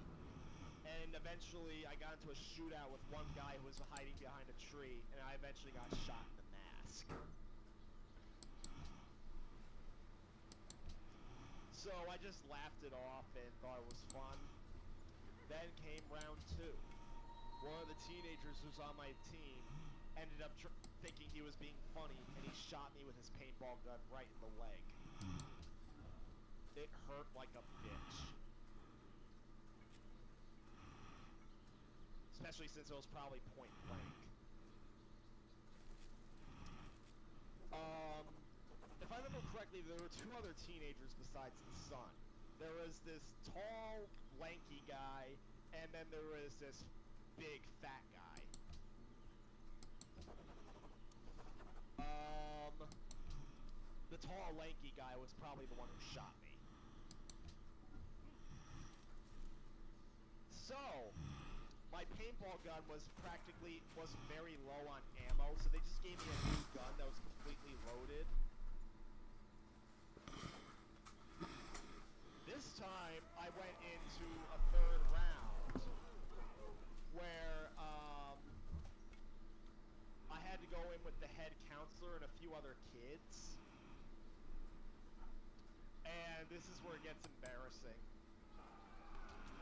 And eventually I got into a shootout with one guy who was hiding behind a tree, and I eventually got shot in the mask. So I just laughed it off and thought it was fun. Then came round 2. One of the teenagers who's on my team ended up thinking he was being funny, and he shot me with his paintball gun right in the leg. It hurt like a bitch. Especially since it was probably point blank. If I remember correctly, there were 2 other teenagers besides the son. There was this tall, lanky guy, and then there was this big, fat guy. The tall, lanky guy was probably the one who shot me. So, my paintball gun was very low on ammo, so they just gave me a new gun that was completely loaded. This time, I went into a 3rd round, where, I had to go in with the head counselor and a few other kids. And this is where it gets embarrassing.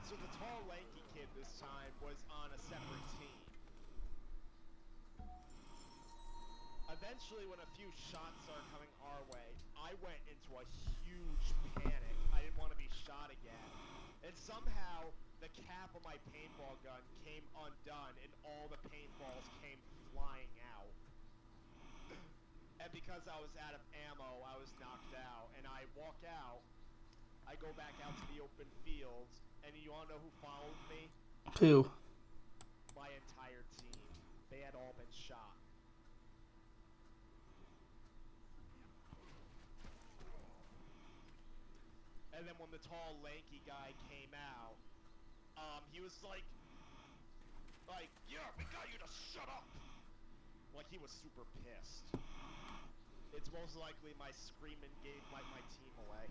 So the tall, lanky kid this time was on a separate team. Eventually, when a few shots started coming our way, I went into a huge panic. I didn't want to be shot again. And somehow, the cap of my paintball gun came undone, and all the paintballs came flying out. And because I was out of ammo, I was knocked out. And I walk out, I go back out to the open field, and you all know who followed me? Who? My entire team. They had all been shot. And then when the tall, lanky guy came out, he was like, yeah, we got you to shut up. Like, he was super pissed. It's most likely my screaming gave my team away.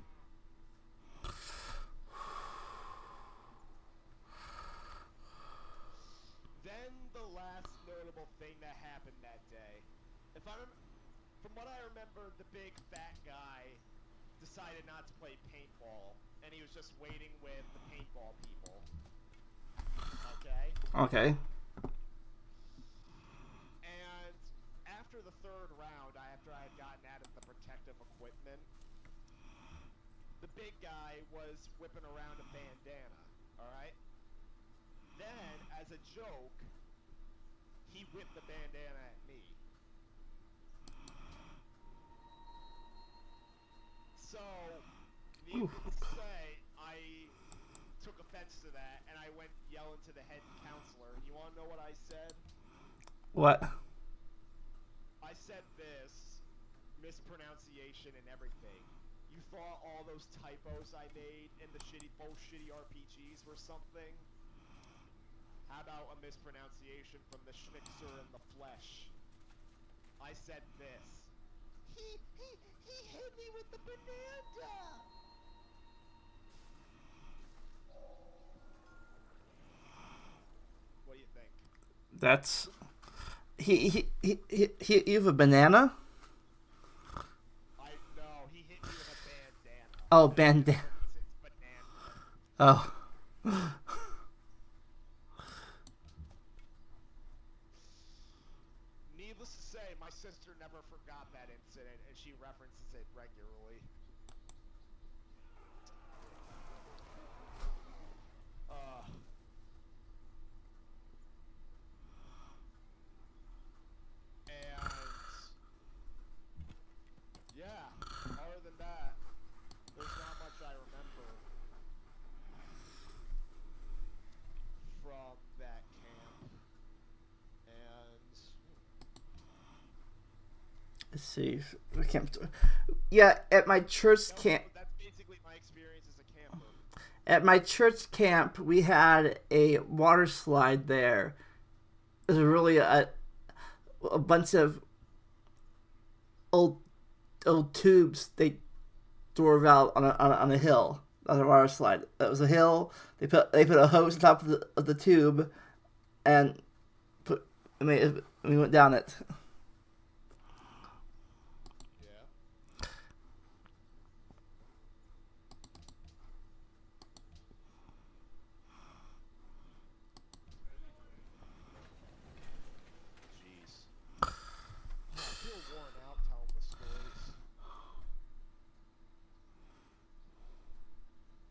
Then the last notable thing that happened that day. From what I remember, the big fat guy decided not to play paintball, and he was just waiting with the paintball people. Okay? Okay. And after the third round, after I had gotten out of the protective equipment, the big guy was whipping around a bandana, alright? Then, as a joke, he whipped the bandana at me. So, needless to say, I took offense to that, and I went yelling to the head counselor. And you want to know what I said? What? I said this, mispronunciation and everything. You thought all those typos I made in the both shitty RPGs were something? How about a mispronunciation from the Schnickser and the Flesh? I said this. He hit me with the banana! What do you think? That's... He you have a banana? No, he hit me with a bandana. Oh, bandana. Oh. Needless to say, my sister never forgot that incident, and she references it regularly. And yeah, other than that, there's not much I remember from that camp. And Let's see. Yeah, at my church camp. that's basically my experience as a camper. At my church camp, we had a water slide there. It was really a bunch of old tubes they drove out on a hill. On a water slide. That was a hill. They put a hose on top of the tube, and we went down it.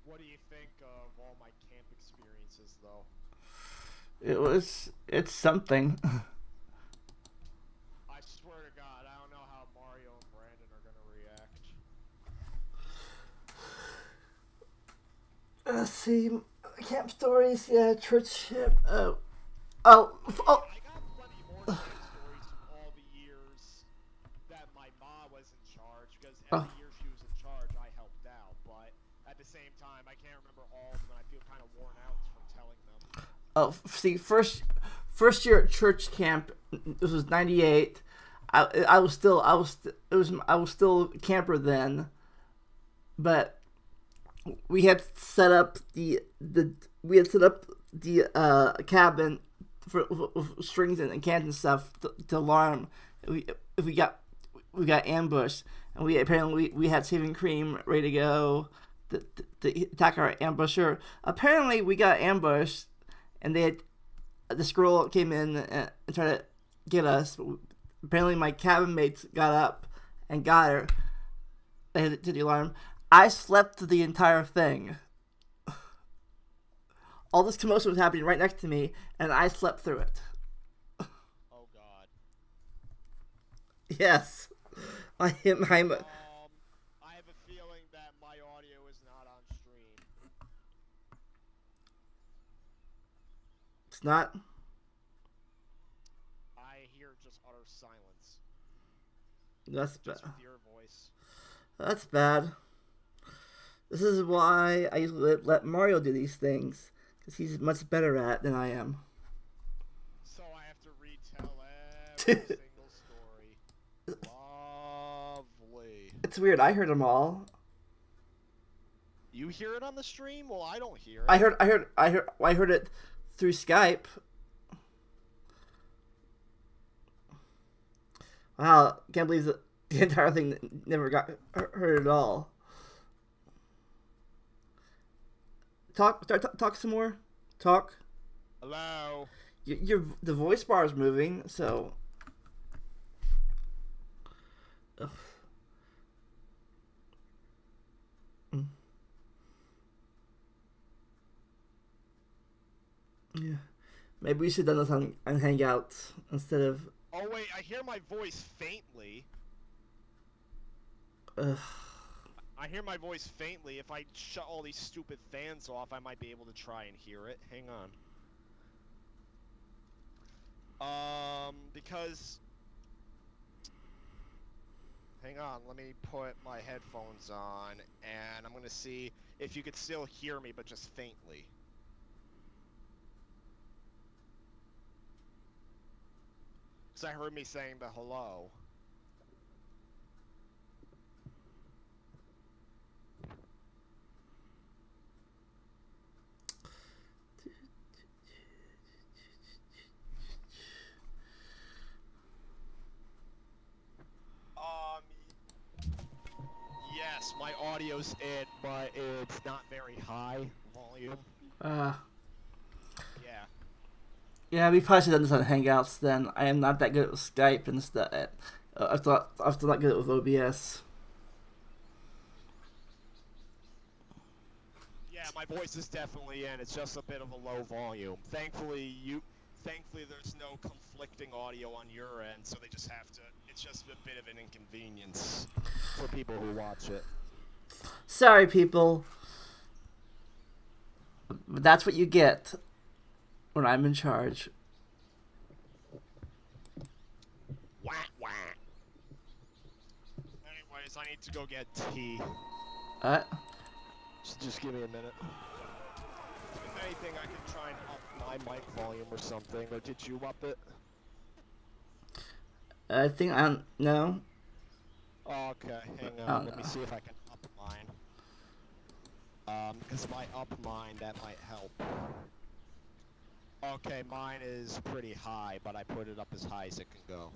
What do you think of all my camp experiences, though? It's something. I swear to God, I don't know how Mario and Brandon are gonna react. Let's see, camp stories. Yeah, church. Oh. I got plenty more camp stories from all the years that my mom was in charge, because every year she was in charge, I helped out. But at the same time, I can't remember all of them, and I feel kind of worn out from telling them. Oh, see, first year at church camp. This was '98. I was still a camper then, but we had set up the cabin for strings and cans and stuff to alarm if we got ambushed, and we had shaving cream ready to go to attack our ambusher. Apparently we got ambushed, and the squirrel came in and tried to get us. Apparently my cabin mates got up and got her. They had to the alarm. I slept through the entire thing. All this commotion was happening right next to me, and I slept through it. Oh God. Yes. I have a feeling that my audio is not on stream. It's not? I hear just utter silence. That's bad. Just with your voice. That's bad. This is why I usually let Mario do these things, because he's much better at it than I am. So I have to retell every single story. Lovely. It's weird. I heard them all. You hear it on the stream? Well, I don't hear it. I heard it through Skype. Wow, can't believe the entire thing never got heard at all. Talk some more. Talk. Hello. The voice bar is moving, so. Ugh. Yeah, maybe we should have done this on Hangouts instead of. Oh wait, I hear my voice faintly. Ugh. I hear my voice faintly. If I shut all these stupid fans off, I might be able to try and hear it. Hang on. Because. Hang on, let me put my headphones on, and I'm gonna see if you could still hear me, but just faintly. Because I heard me saying the hello. Yes, my audio's in, but it's not very high volume. Yeah. Yeah, we probably should have done this on Hangouts then. I am not that good with Skype and stuff. I'm still not good with OBS. Yeah, my voice is definitely in. It's just a bit of a low volume. Thankfully, there's no conflicting audio on your end, so they just have to. It's just a bit of an inconvenience for people who watch it. Sorry, people. But that's what you get when I'm in charge. Wah, wah. Anyways, I need to go get tea. Just give me a minute. If anything, I can try and up my mic volume or something. Or did you up it? I think no. Okay, hang on. Let me see if I can up mine. Because if I up mine, that might help. Okay, mine is pretty high, but I put it up as high as it can go.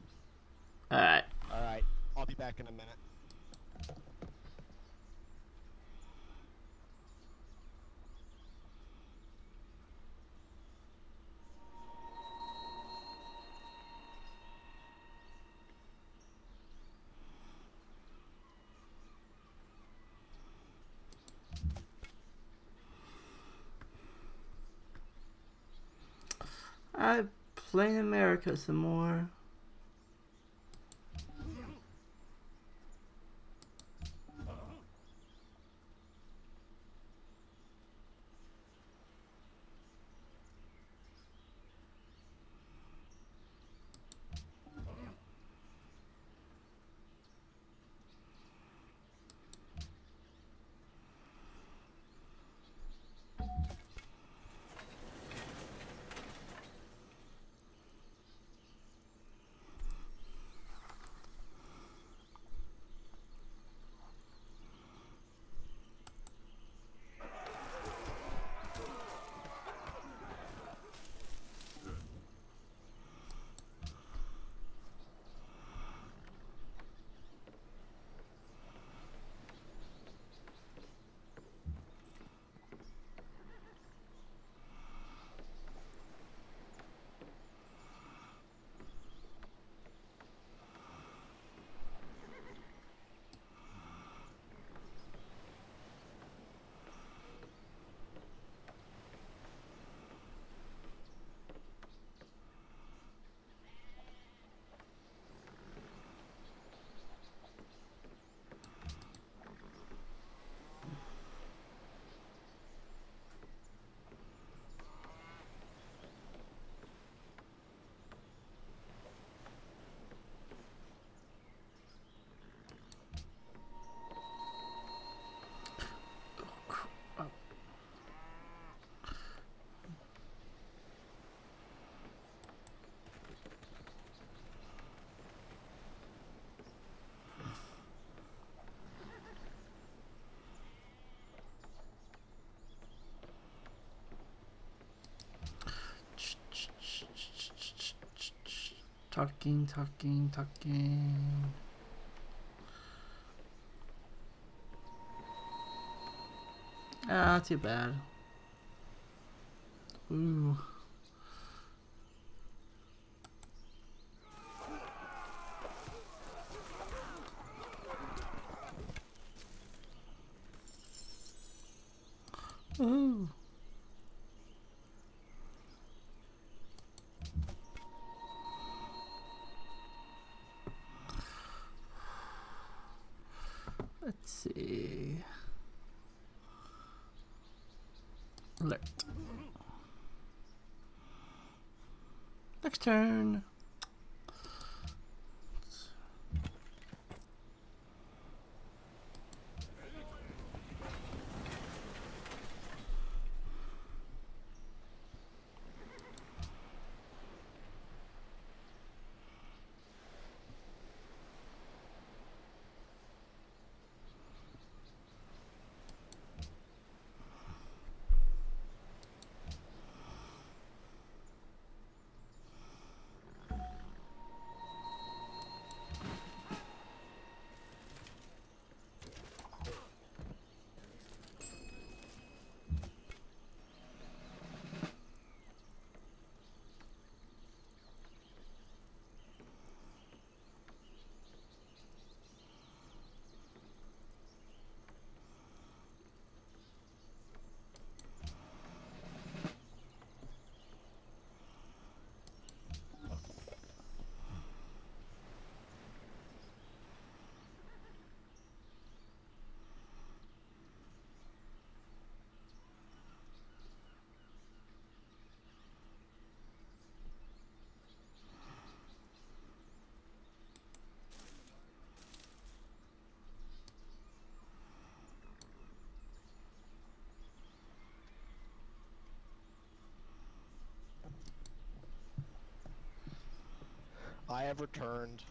Alright. Alright, I'll be back in a minute. I'm playing America some more. Talking. Ah, too bad. Ooh. Ooh. Let's see. Alert. Next turn. I have returned.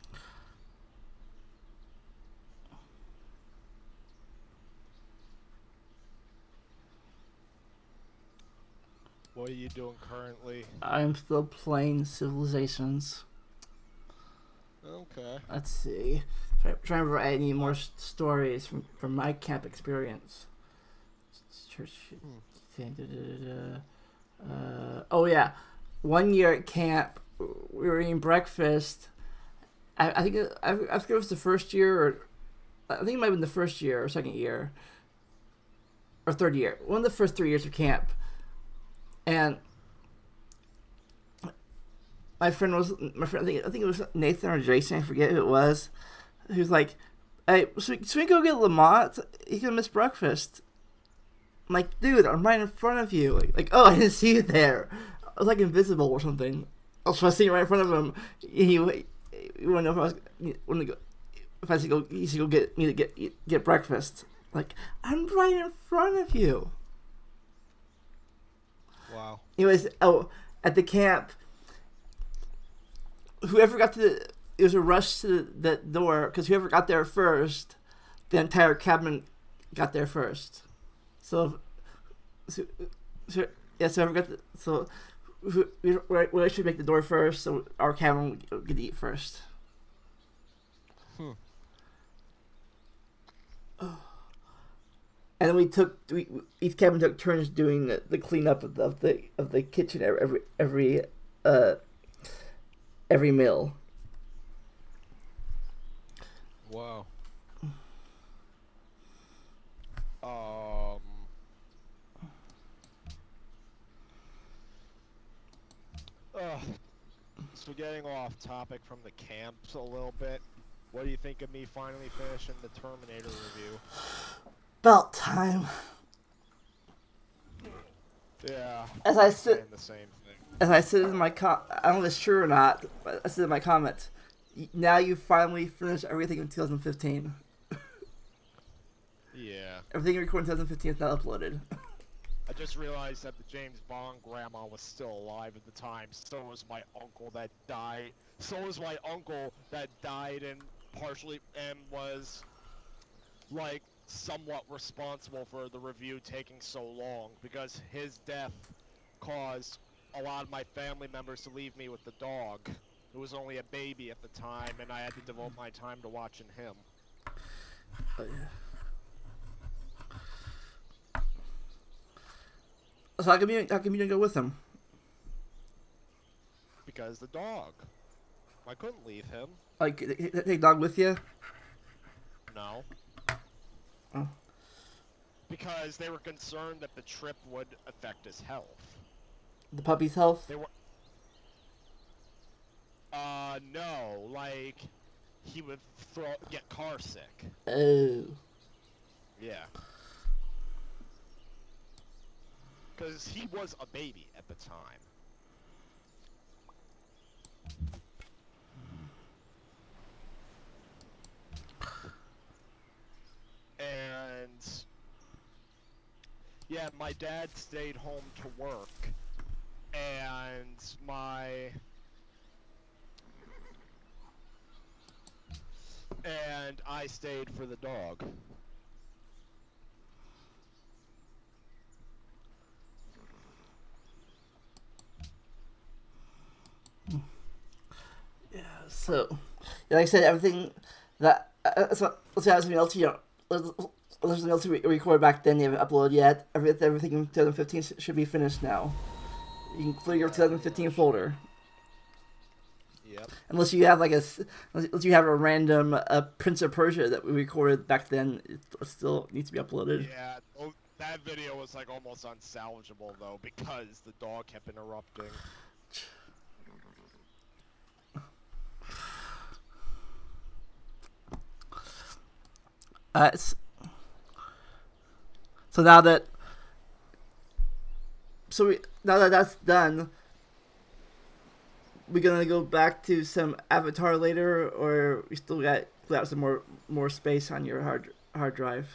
What are you doing currently? I'm still playing Civilizations. Okay. Let's see. Trying to remember any more stories from my camp experience. Church thing. Oh yeah, one year at camp, we were eating breakfast. I think I forget if it was the first year, or I think it might have been the first year or second year or third year. One of the first 3 years of camp, and my friend. I think it was Nathan or Jason. I forget who it was. He was like, "Hey, should we go get Lamont? He's gonna miss breakfast." I'm like, "Dude, I'm right in front of you." Like, oh, I didn't see you there. I was like invisible or something. I was sitting right in front of him. He want to know if I was want to go. If I should go, he should go get me to get breakfast. Like, I'm right in front of you. Wow. Anyways, at the camp, whoever got to it was a rush to the door, because whoever got there first, the entire cabin got there first. So whoever got we should make the door first, so our cabin would get to eat first. And then each cabin took turns doing the cleanup of the kitchen every meal. Wow. So getting off topic from the camps a little bit, what do you think of me finally finishing the Terminator review? About time. Yeah. As I said, the same thing. As I said in my I don't know if it's true or not, but I said in my comments, now you finally finished everything in 2015. Yeah. Everything you recorded in 2015 is now uploaded. I just realized that the James Bond grandma was still alive at the time. So was my uncle that died. So was my uncle that died and was like somewhat responsible for the review taking so long, because his death caused a lot of my family members to leave me with the dog, who was only a baby at the time, and I had to devote my time to watching him. Oh, yeah. So how come you didn't go with him? Because the dog. I couldn't leave him. Like, take dog with you? No. Oh. Because they were concerned that the trip would affect his health. The puppy's health? They were... no. Like, he would get car sick. Oh. Yeah. Because he was a baby at the time. And yeah, my dad stayed home to work, and I stayed for the dog. Yeah, so, like I said, everything that, let's say I was something else, there's something else we recorded back then you haven't uploaded yet. Everything in 2015 should be finished now. You can clear your 2015 folder. Yep. Unless you have unless you have a random Prince of Persia that we recorded back then, it still needs to be uploaded. Yeah, that video was like almost unsalvageable though, because the dog kept interrupting. So now that that's done, we gonna go back to some Avatar later, or we still got some more space on your hard drive?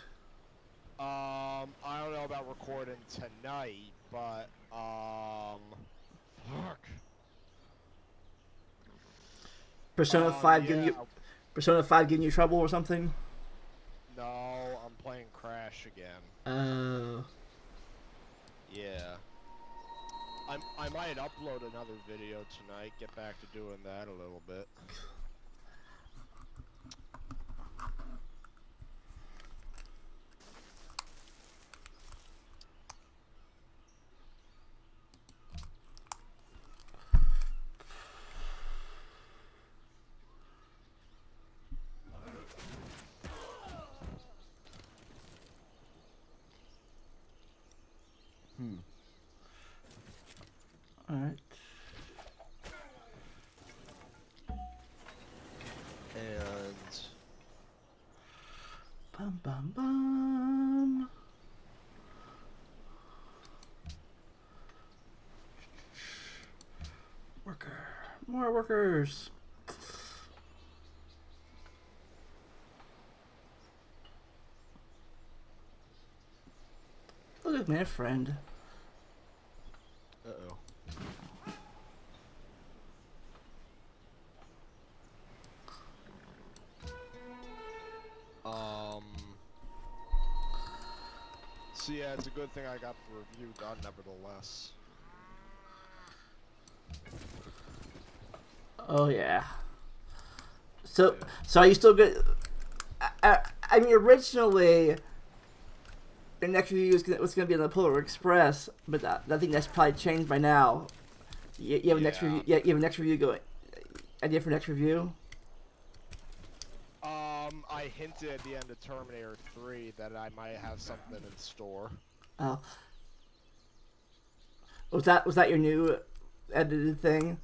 I don't know about recording tonight, but fuck. Persona 5 yeah. Persona 5 giving you trouble or something? No, I'm playing Crash again. Oh. Yeah. I might upload another video tonight, get back to doing that a little bit. Alright. And Bum bum bum. More workers. Look at my friend. uh-oh. So yeah, it's a good thing I got the review done, nevertheless. Oh yeah. So are you still good? I mean, originally, your next review was gonna be on the Polar Express, but I think that's probably changed by now. You have a next review. Yeah, you have a next review going. Idea for next review? I hinted at the end of Terminator 3 that I might have something in store. Oh. Was that your new edited thing?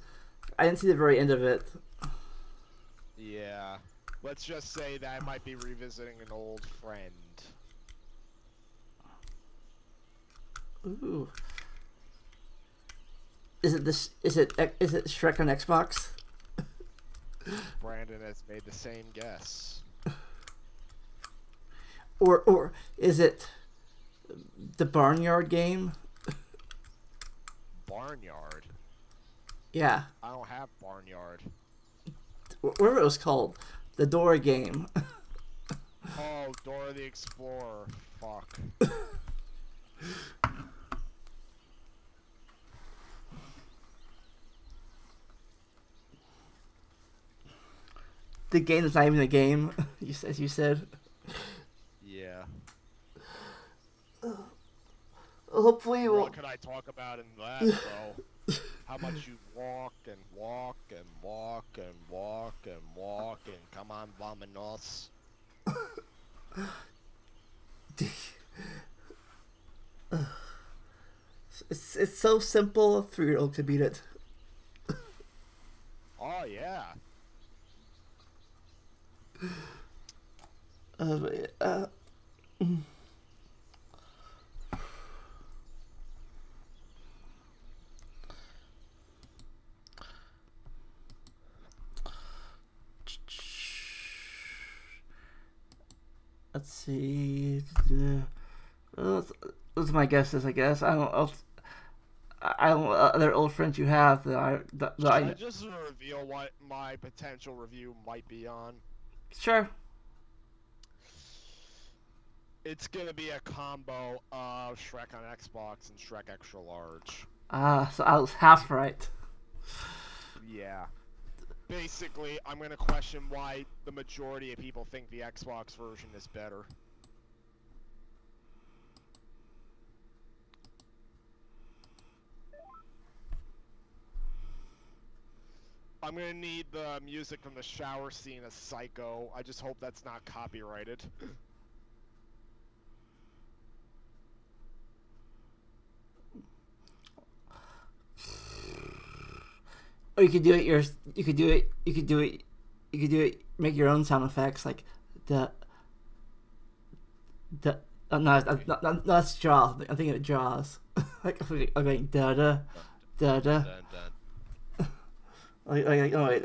I didn't see the very end of it. Yeah. Let's just say that I might be revisiting an old friend. Ooh. Is it Shrek on Xbox? Brandon has made the same guess. Or is it the Barnyard game? Barnyard? Yeah. I don't have Barnyard. Whatever it was called. The Dora game. Oh, Dora the Explorer. Fuck. the game is not even a game. As you said. Yeah. Hopefully, we'll. What could I talk about in that, though? How much you walk and walk and walk and walk and walk and come on, vamonos. It's so simple. A 3-year-old could beat it. Oh yeah. Let's see. Those are my guesses, I guess. I don't know. I don't know other old friends you have that Should I I just reveal what my potential review might be on? Sure. It's gonna be a combo of Shrek on Xbox and Shrek Extra Large. So I was half right. Yeah. Basically, I'm gonna question why the majority of people think the Xbox version is better. I'm gonna need the music from the shower scene as Psycho. I just hope that's not copyrighted. Or you could do it. You could do it. You could do it. You could do it. Make your own sound effects like the. No, that's Jaws. I'm thinking of Jaws. Like I'm going da da da da. Like, oh wait.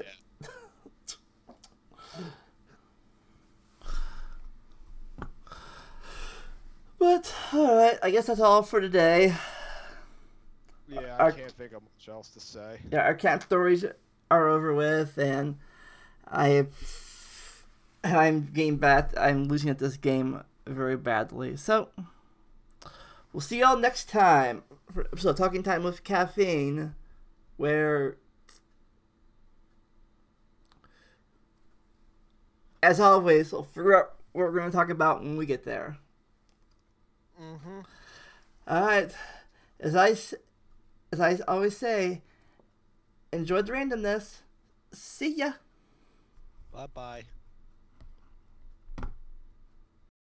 But alright, I guess that's all for today. Yeah, I can't think of much else to say. Yeah, our camp stories are over with, and I'm getting bad. I'm losing at this game very badly. So we'll see y'all next time for episode Talking Time with Caffeine, where, as always, we'll figure out what we're going to talk about when we get there. Alright, as I always say, enjoy the randomness. See ya. Bye-bye.